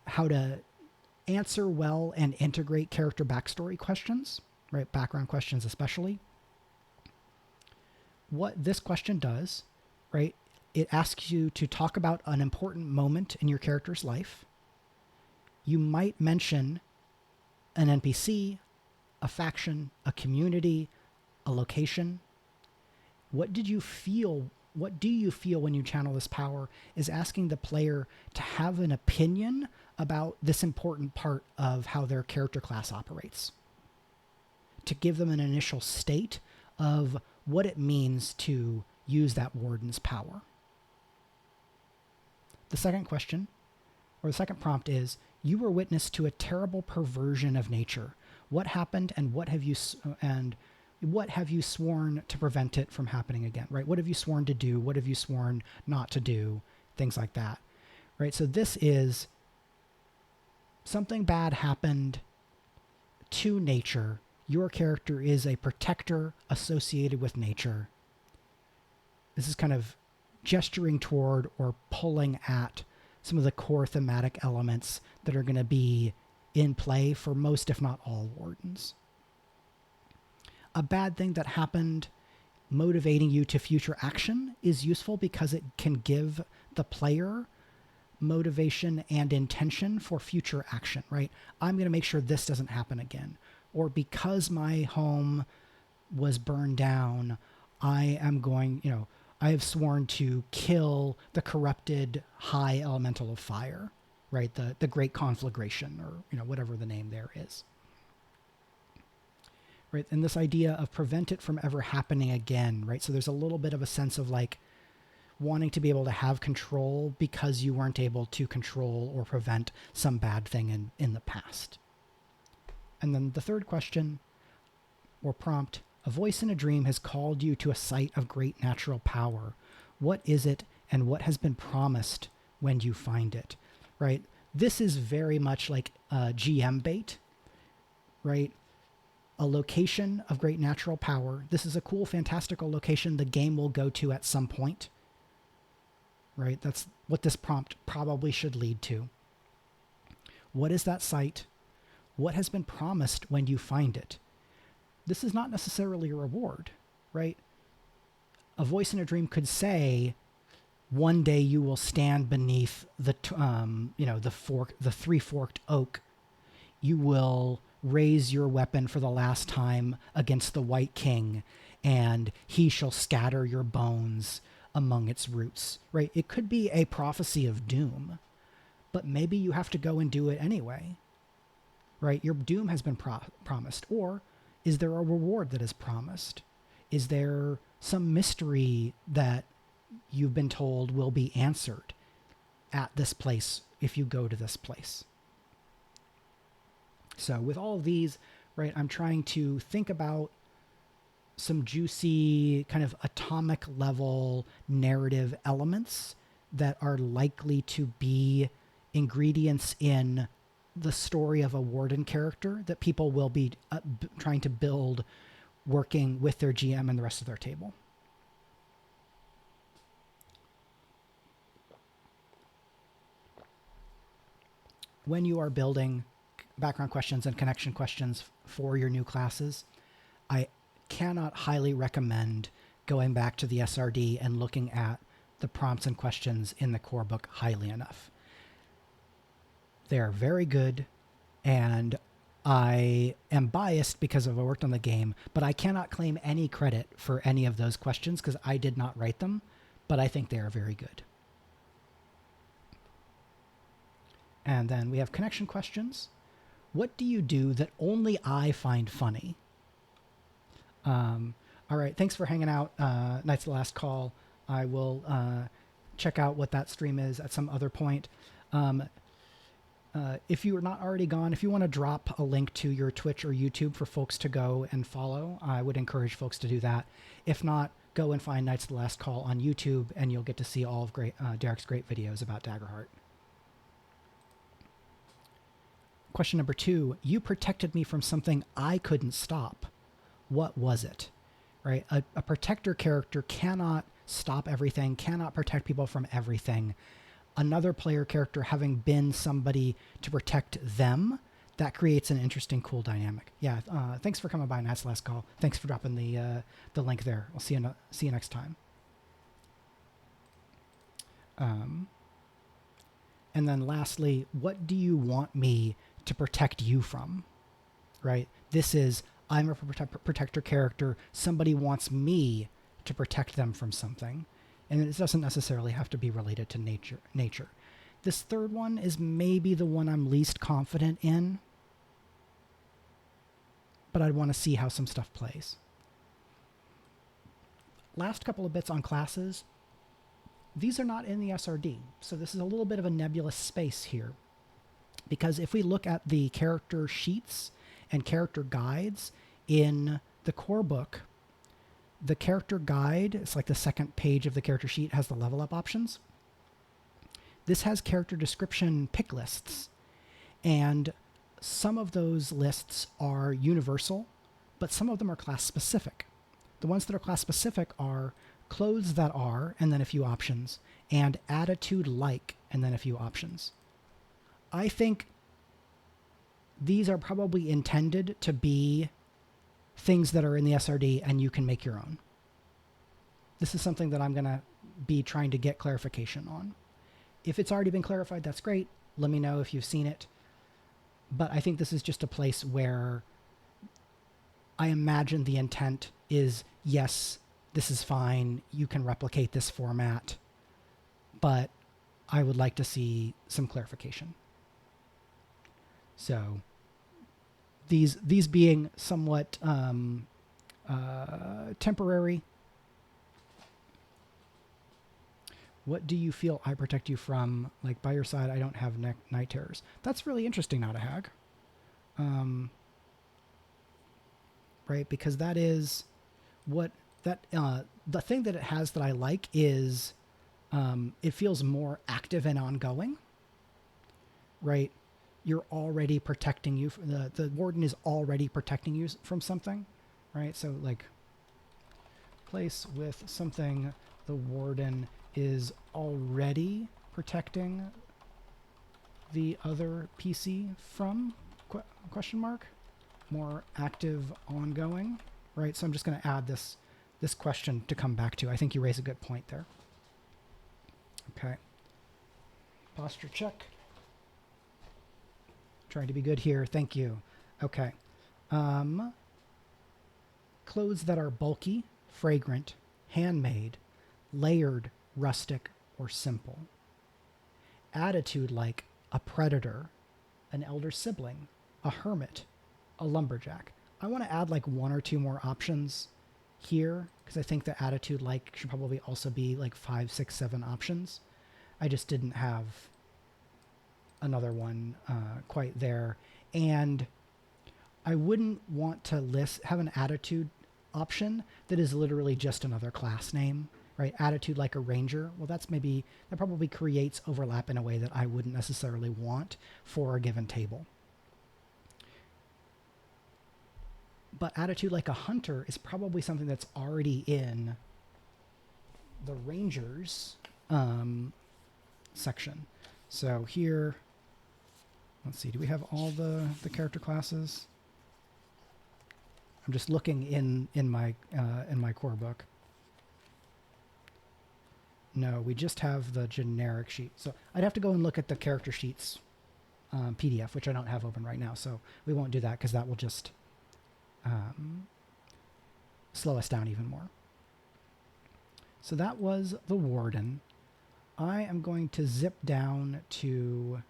how to answer well and integrate character backstory questions, right? Background questions especially. What this question does, right? It asks you to talk about an important moment in your character's life. You might mention an NPC, a faction, a community, a location. What do you feel when you channel this power is asking the player to have an opinion about this important part of how their character class operates, to give them an initial state of what it means to use that warden's power. The second question, or the second prompt is, you were witness to a terrible perversion of nature. What happened and what have you what have you sworn to prevent it from happening again, right? What have you sworn to do? What have you sworn not to do? Things like that, right? So this is something bad happened to nature. Your character is a protector associated with nature. This is kind of gesturing toward or pulling at some of the core thematic elements that are going to be in play for most, if not all, wardens. A bad thing that happened motivating you to future action is useful because it can give the player motivation and intention for future action, right? I'm going to make sure this doesn't happen again. Or because my home was burned down, I am going, I have sworn to kill the corrupted high elemental of fire, right? The great conflagration, or, whatever the name there is. Right? And this idea of prevent it from ever happening again, right? So there's a little bit of a sense of like wanting to be able to have control because you weren't able to control or prevent some bad thing in the past. And then the third question or prompt, a voice in a dream has called you to a site of great natural power. What is it and what has been promised when you find it, right? This is very much like GM bait, right? A location of great natural power. This is a cool, fantastical location the game will go to at some point, right? That's what this prompt probably should lead to. What is that site? What has been promised when you find it? This is not necessarily a reward, right? A voice in a dream could say, one day you will stand beneath the three-forked oak. You will raise your weapon for the last time against the White King, and he shall scatter your bones among its roots, right? It could be a prophecy of doom, but maybe you have to go and do it anyway, right? Your doom has been promised. Or is there a reward that is promised? Is there some mystery that you've been told will be answered at this place if you go to this place? So with all of these, right, I'm trying to think about some juicy kind of atomic level narrative elements that are likely to be ingredients in the story of a Warden character that people will be trying to build working with their GM and the rest of their table. When you are building background questions and connection questions for your new classes, I cannot highly recommend going back to the SRD and looking at the prompts and questions in the core book highly enough. They're very good, and I am biased because I worked on the game, but I cannot claim any credit for any of those questions because I did not write them, but I think they are very good. And then we have connection questions. What do you do that only I find funny? All right, thanks for hanging out. Night's the Last Call. I will check out what that stream is at some other point. If you are not already gone, if you want to drop a link to your Twitch or YouTube for folks to go and follow, I would encourage folks to do that. If not, go and find Night's the Last Call on YouTube, and you'll get to see all of Derek's great videos about Daggerheart. Question number 2, you protected me from something I couldn't stop. What was it? Right? A protector character cannot stop everything, cannot protect people from everything. Another player character having been somebody to protect them, that creates an interesting, cool dynamic. Yeah, thanks for coming by, Night's Last Call. Thanks for dropping the link there. I'll see you next time. And then lastly, what do you want me to protect you from? Right? This is, I'm a protector character. Somebody wants me to protect them from something. And it doesn't necessarily have to be related to nature. This third one is maybe the one I'm least confident in, but I'd want to see how some stuff plays. Last couple of bits on classes. These are not in the SRD, so this is a little bit of a nebulous space here. Because if we look at the character sheets and character guides in the core book, the character guide, it's like the second page of the character sheet, has the level up options. This has character description pick lists, and some of those lists are universal, but some of them are class specific. The ones that are class specific are clothes that are, and then a few options, and attitude like, and then a few options. I think these are probably intended to be things that are in the SRD and you can make your own. This is something that I'm going to be trying to get clarification on. If it's already been clarified, that's great. Let me know if you've seen it. But I think this is just a place where I imagine the intent is, yes, this is fine. You can replicate this format, but I would like to see some clarification. So these being somewhat temporary. What do you feel I protect you from? Like, by your side, I don't have night terrors. That's really interesting, not a hag. Right, because that is what that the thing that it has that I like is it feels more active and ongoing. Right, you're already protecting you. The warden is already protecting you from something. Right, so like place with something the warden is already protecting the other PC from, question mark, more active, ongoing, right? So I'm just going to add this question to come back to. I think you raise a good point there. Okay. Posture check. Trying to be good here. Thank you. Okay. Clothes that are bulky, fragrant, handmade, layered, rustic, or simple. Attitude like a predator, an elder sibling, a hermit, a lumberjack. I want to add like one or two more options here because I think the attitude like should probably also be like 5, 6, 7 options. I just didn't have another one quite there. And I wouldn't want to have an attitude option that is literally just another class name. Right, attitude like a ranger. Well, that probably creates overlap in a way that I wouldn't necessarily want for a given table. But attitude like a hunter is probably something that's already in the rangers section. So here, let's see, do we have all the character classes? I'm just looking in my core book. No, we just have the generic sheet. So I'd have to go and look at the character sheets PDF, which I don't have open right now. So we won't do that because that will just slow us down even more. So that was the warden. I am going to zip down to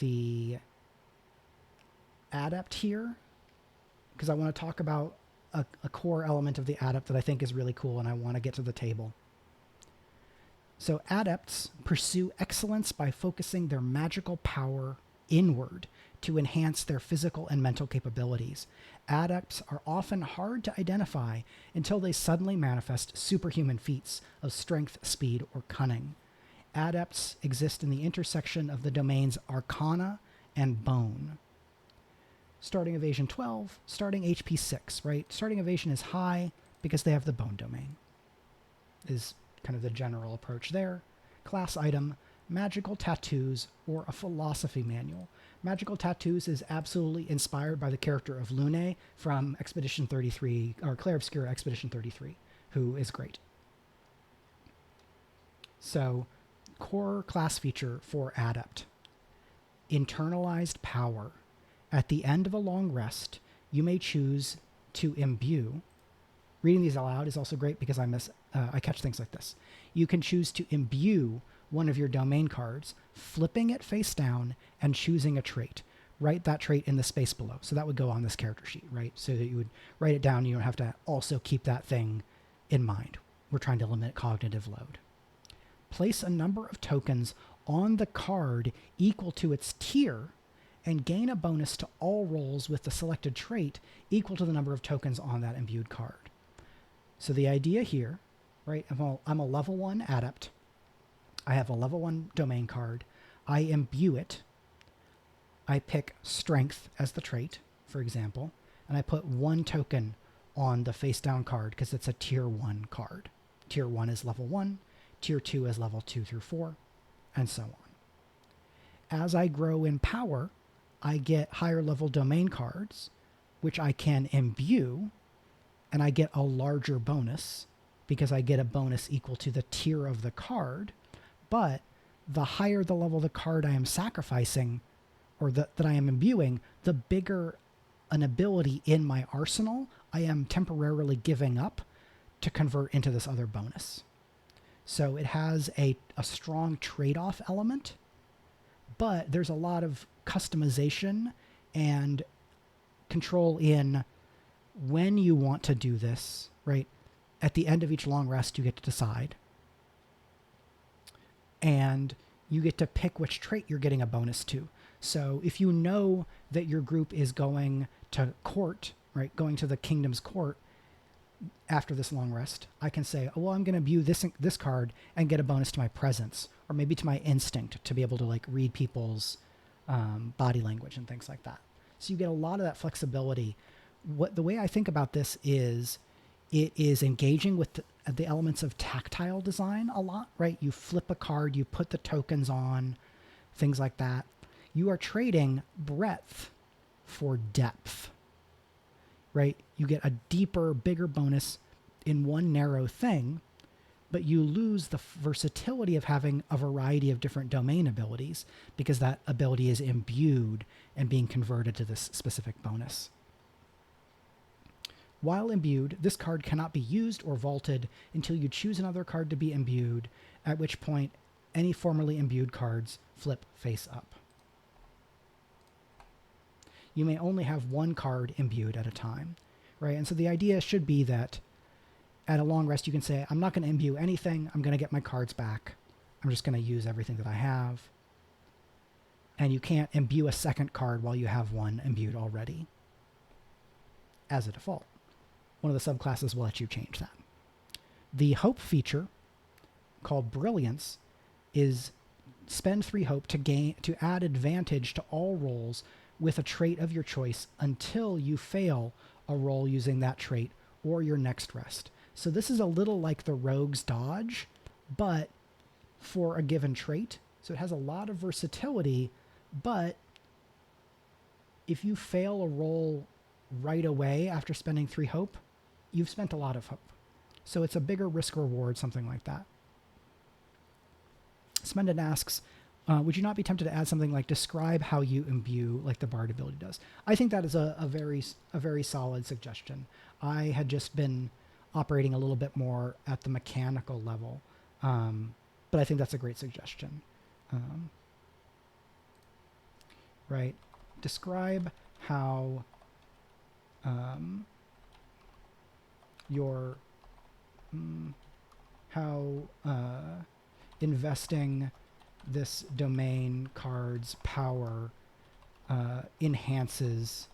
the adept here because I want to talk about a core element of the adept that I think is really cool and I want to get to the table. So adepts pursue excellence by focusing their magical power inward to enhance their physical and mental capabilities. Adepts are often hard to identify until they suddenly manifest superhuman feats of strength, speed, or cunning. Adepts exist in the intersection of the domains Arcana and Bone. Starting evasion 12, starting HP 6, right? Starting evasion is high because they have the Bone domain. Is kind of the general approach there. Class item, magical tattoos or a philosophy manual. Magical tattoos is absolutely inspired by the character of Lune from Expedition 33, or Claire Obscura Expedition 33, who is great. So, core class feature for Adept. Internalized power. At the end of a long rest, you may choose to imbue. Reading these aloud is also great because I catch things like this. You can choose to imbue one of your domain cards, flipping it face down and choosing a trait. Write that trait in the space below. So that would go on this character sheet, right? So that you would write it down. You don't have to also keep that thing in mind. We're trying to limit cognitive load. Place a number of tokens on the card equal to its tier and gain a bonus to all rolls with the selected trait equal to the number of tokens on that imbued card. So the idea here, right, I'm a level 1 Adept. I have a level 1 domain card. I imbue it. I pick Strength as the trait, for example, and I put 1 token on the face down card because it's a tier 1 card. Tier 1 is level 1, tier 2 is level 2 through 4, and so on. As I grow in power, I get higher level domain cards, which I can imbue, and I get a larger bonus because I get a bonus equal to the tier of the card. But the higher the level of the card I am sacrificing, or that I am imbuing, the bigger an ability in my arsenal I am temporarily giving up to convert into this other bonus. So it has a strong trade-off element, but there's a lot of customization and control in when you want to do this, right? At the end of each long rest, you get to decide. And you get to pick which trait you're getting a bonus to. So if you know that your group is going to court, right, going to the kingdom's court after this long rest, I can say, oh, well, I'm going to view this card and get a bonus to my presence, or maybe to my instinct to be able to like read people's body language and things like that. So you get a lot of that flexibility. The way I think about this is it is engaging with the elements of tactile design a lot, right? You flip a card, you put the tokens on, things like that. You are trading breadth for depth, right? You get a deeper, bigger bonus in one narrow thing, but you lose the versatility of having a variety of different domain abilities because that ability is imbued and being converted to this specific bonus. While imbued, this card cannot be used or vaulted until you choose another card to be imbued, at which point any formerly imbued cards flip face up. You may only have one card imbued at a time, right? And so the idea should be that at a long rest, you can say, I'm not going to imbue anything. I'm going to get my cards back. I'm just going to use everything that I have. And you can't imbue a second card while you have one imbued already as a default. One of the subclasses will let you change that. The hope feature, called Brilliance, is spend 3 hope to add advantage to all rolls with a trait of your choice until you fail a roll using that trait or your next rest. So this is a little like the Rogue's Dodge, but for a given trait. So it has a lot of versatility, but if you fail a roll right away after spending 3 hope, you've spent a lot of hope. So it's a bigger risk reward, something like that. Smendon asks, would you not be tempted to add something like describe how you imbue like the Bard ability does? I think that is a very solid suggestion. I had just been operating a little bit more at the mechanical level, but I think that's a great suggestion. Right? Describe how investing this domain card's power enhances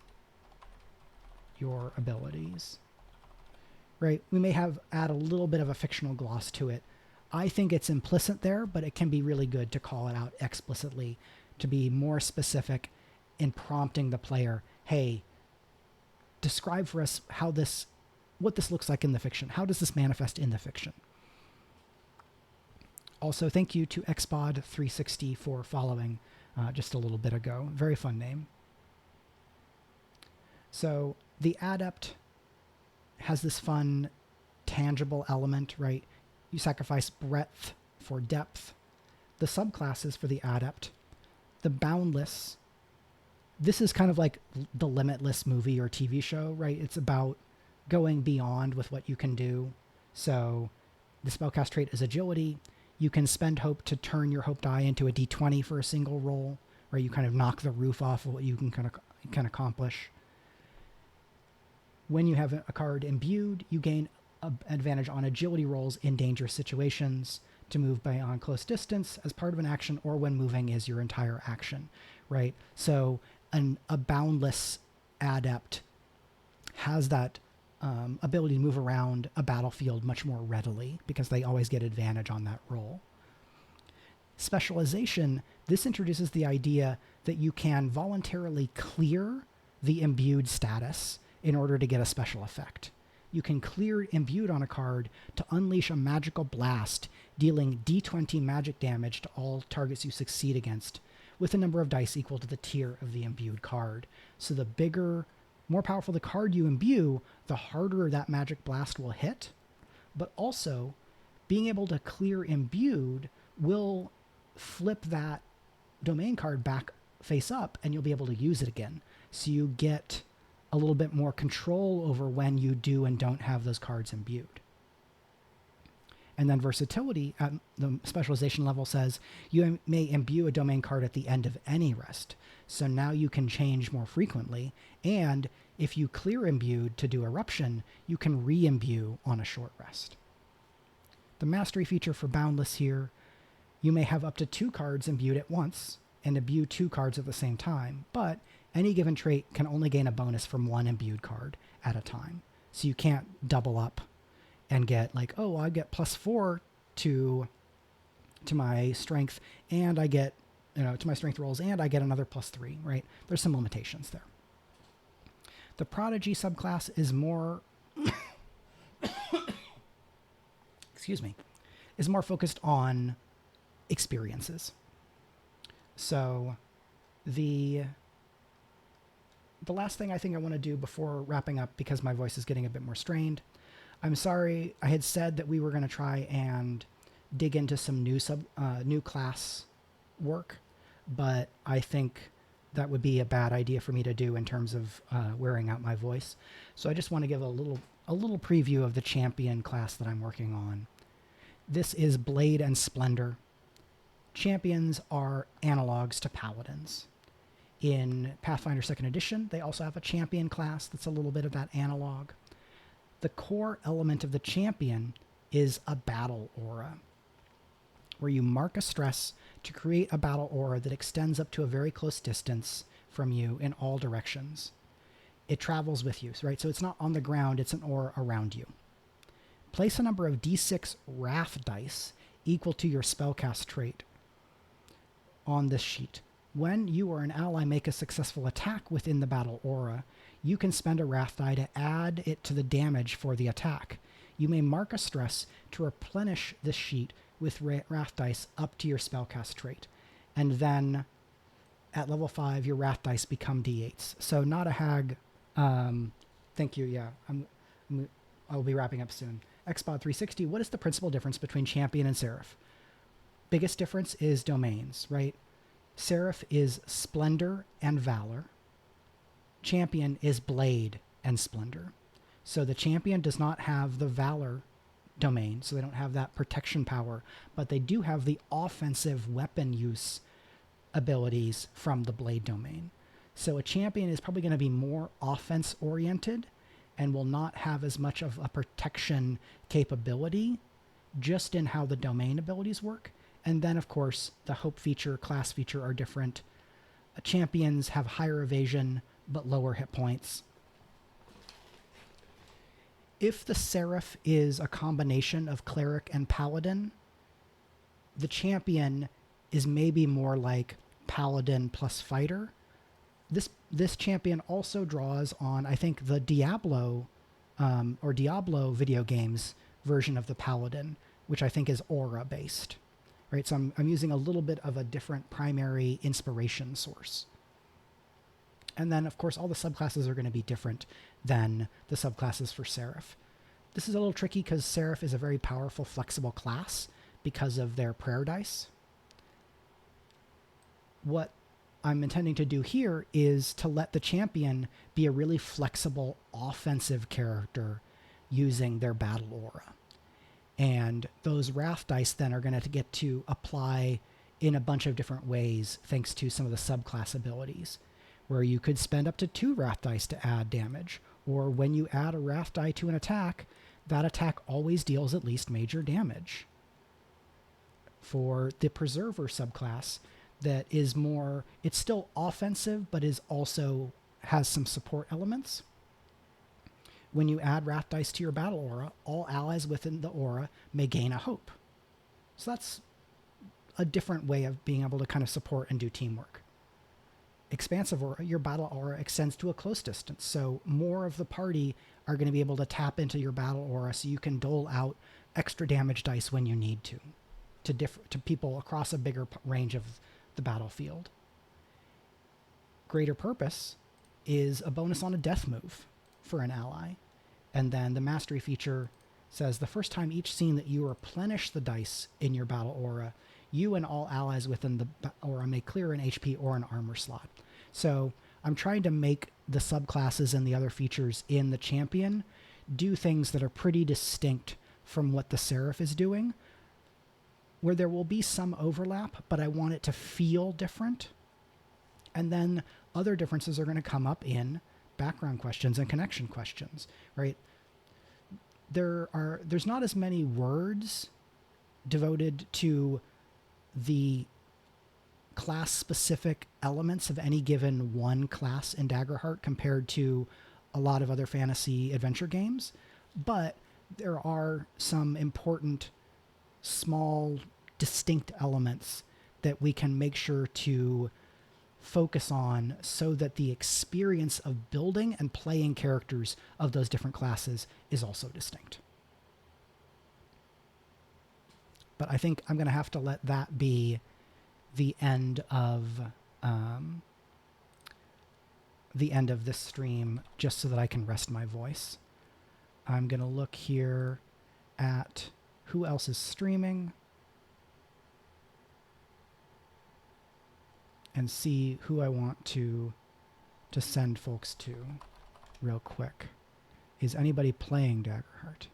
your abilities, right? We may add a little bit of a fictional gloss to it. I think it's implicit there, but it can be really good to call it out explicitly, to be more specific in prompting the player, hey, describe for us what this looks like in the fiction. How does this manifest in the fiction? Also, thank you to Xbod360 for following just a little bit ago. Very fun name. So the Adept has this fun, tangible element, right? You sacrifice breadth for depth. The subclasses for the Adept, the Boundless. This is kind of like the Limitless movie or TV show, right? It's about going beyond with what you can do. So the spellcast trait is agility. You can spend hope to turn your hope die into a d20 for a single roll, where you kind of knock the roof off of what you can accomplish. When you have a card imbued, you gain an advantage on agility rolls in dangerous situations, to move beyond close distance as part of an action, or when moving is your entire action, right? So a Boundless Adept has that ability to move around a battlefield much more readily because they always get advantage on that roll. Specialization, this introduces the idea that you can voluntarily clear the imbued status in order to get a special effect. You can clear imbued on a card to unleash a magical blast, dealing d20 magic damage to all targets you succeed against, with a number of dice equal to the tier of the imbued card. So the bigger, more powerful the card you imbue, the harder that magic blast will hit. But also, being able to clear imbued will flip that domain card back face up, and you'll be able to use it again. So you get a little bit more control over when you do and don't have those cards imbued. And then versatility at the specialization level says you may imbue a domain card at the end of any rest. So now you can change more frequently. And if you clear imbued to do eruption, you can re-imbue on a short rest. The mastery feature for Boundless here, you may have up to 2 cards imbued at once and imbue 2 cards at the same time, but any given trait can only gain a bonus from 1 imbued card at a time. So you can't double up and get like, oh, I get +4 to my strength, and I get, to my strength rolls, and I get another +3, right? There's some limitations there. The Prodigy subclass is more, is more focused on experiences. So the last thing I think I want to do before wrapping up, because my voice is getting a bit more strained, I'm sorry, I had said that we were going to try and dig into some new class work, but I think that would be a bad idea for me to do in terms of wearing out my voice. So I just want to give a little preview of the champion class that I'm working on. This is Blade and Splendor. Champions are analogs to paladins. In Pathfinder 2nd Edition, they also have a champion class that's a little bit of that analog. The core element of the champion is a battle aura, where you mark a stress to create a battle aura that extends up to a very close distance from you in all directions. It travels with you, right? So it's not on the ground, it's an aura around you. Place a number of d6 wrath dice equal to your spellcast trait on this sheet. When you or an ally make a successful attack within the battle aura, you can spend a wrath die to add it to the damage for the attack. You may mark a stress to replenish this sheet with wrath dice up to your spellcast trait. And then at level 5, your wrath dice become d8s. So not a hag. Thank you. Yeah, I'll be wrapping up soon. Xbot 360, what is the principal difference between champion and seraph? Biggest difference is domains, right? Seraph is splendor and valor. Champion is blade and splendor. So the champion does not have the valor domain, so they don't have that protection power, but they do have the offensive weapon use abilities from the blade domain. So a champion is probably going to be more offense oriented and will not have as much of a protection capability just in how the domain abilities work. And then, of course, the hope feature, class feature are different. Champions have higher evasion, but lower hit points. If the Seraph is a combination of Cleric and Paladin, the champion is maybe more like Paladin plus Fighter. This champion also draws on, I think, the Diablo video games version of the Paladin, which I think is aura-based. Right, so I'm using a little bit of a different primary inspiration source. And then, of course, all the subclasses are going to be different than the subclasses for Seraph. This is a little tricky because Seraph is a very powerful, flexible class because of their prayer dice. What I'm intending to do here is to let the champion be a really flexible, offensive character using their battle aura. And those wrath dice then are going to get to apply in a bunch of different ways thanks to some of the subclass abilities, where you could spend up to 2 wrath dice to add damage, or when you add a wrath die to an attack, that attack always deals at least major damage. For the Preserver subclass, that is more, it's still offensive, but is also has some support elements. When you add Wrath Dice to your battle aura, all allies within the aura may gain a hope. So that's a different way of being able to kind of support and do teamwork. Expansive aura, your battle aura extends to a close distance, so more of the party are going to be able to tap into your battle aura, so you can dole out extra damage dice when you need to people across a bigger range of the battlefield. Greater Purpose is a bonus on a death move for an ally. And then the mastery feature says the first time each scene that you replenish the dice in your battle aura, you and all allies within the aura may clear an HP or an armor slot. So I'm trying to make the subclasses and the other features in the champion do things that are pretty distinct from what the Seraph is doing, where there will be some overlap, but I want it to feel different. And then other differences are going to come up in background questions and connection questions, right? There's not as many words devoted to the class-specific elements of any given one class in Daggerheart compared to a lot of other fantasy adventure games, but there are some important, small, distinct elements that we can make sure to focus on so that the experience of building and playing characters of those different classes is also distinct. But I think I'm going to have to let that be the end of this stream, just so that I can rest my voice. I'm going to look here at who else is streaming and see who I want to send folks to real quick. Is anybody playing Daggerheart?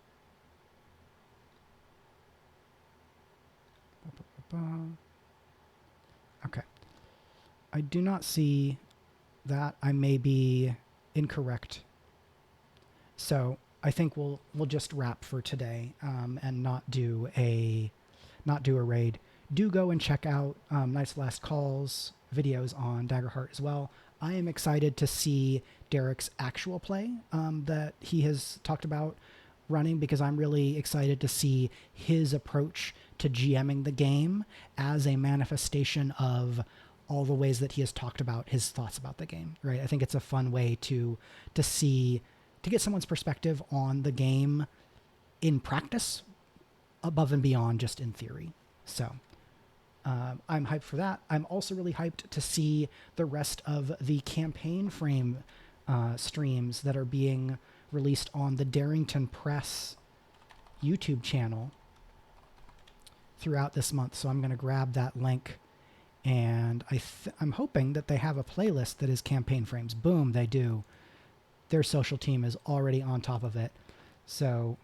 Okay. I do not see that. I may be incorrect. So I think we'll just wrap for today and not do a raid. Do go and check out Night's Last Call's videos on Daggerheart as well. I am excited to see Derek's actual play that he has talked about running, because I'm really excited to see his approach to GMing the game as a manifestation of all the ways that he has talked about his thoughts about the game, right? I think it's a fun way to get someone's perspective on the game in practice above and beyond just in theory. So I'm hyped for that. I'm also really hyped to see the rest of the campaign frame streams that are being released on the Darrington Press YouTube channel throughout this month. So I'm going to grab that link, and I'm hoping that they have a playlist that is campaign frames. Boom, they do. Their social team is already on top of it. So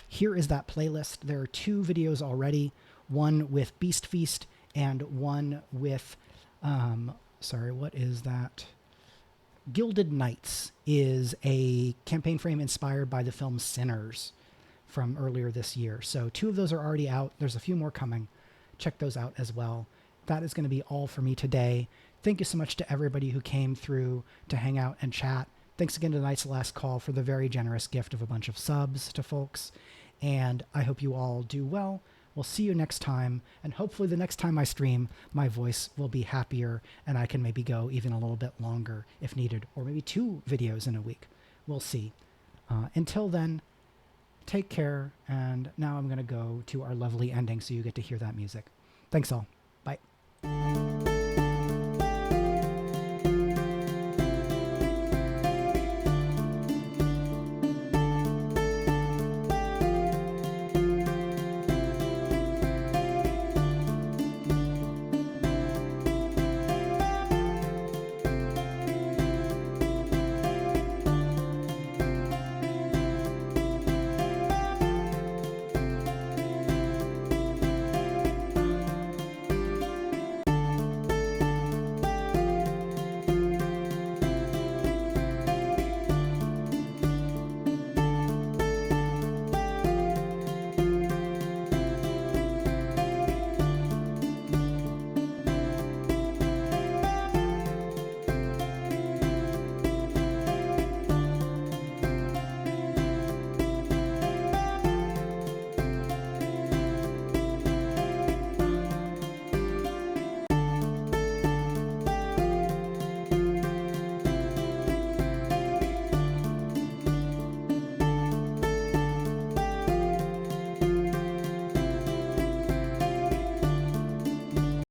here is that playlist. There are 2 videos already, one with Beast Feast and one with, what is that? Gilded Knights is a campaign frame inspired by the film Sinners from earlier this year. So 2 of those are already out. There's a few more coming. Check those out as well. That is going to be all for me today. Thank you so much to everybody who came through to hang out and chat. Thanks again to Night's Last Call for the very generous gift of a bunch of subs to folks. And I hope you all do well. We'll see you next time, and hopefully the next time I stream, my voice will be happier, and I can maybe go even a little bit longer if needed, or maybe 2 videos in a week. We'll see. Until then, take care, and now I'm going to go to our lovely ending so you get to hear that music. Thanks all.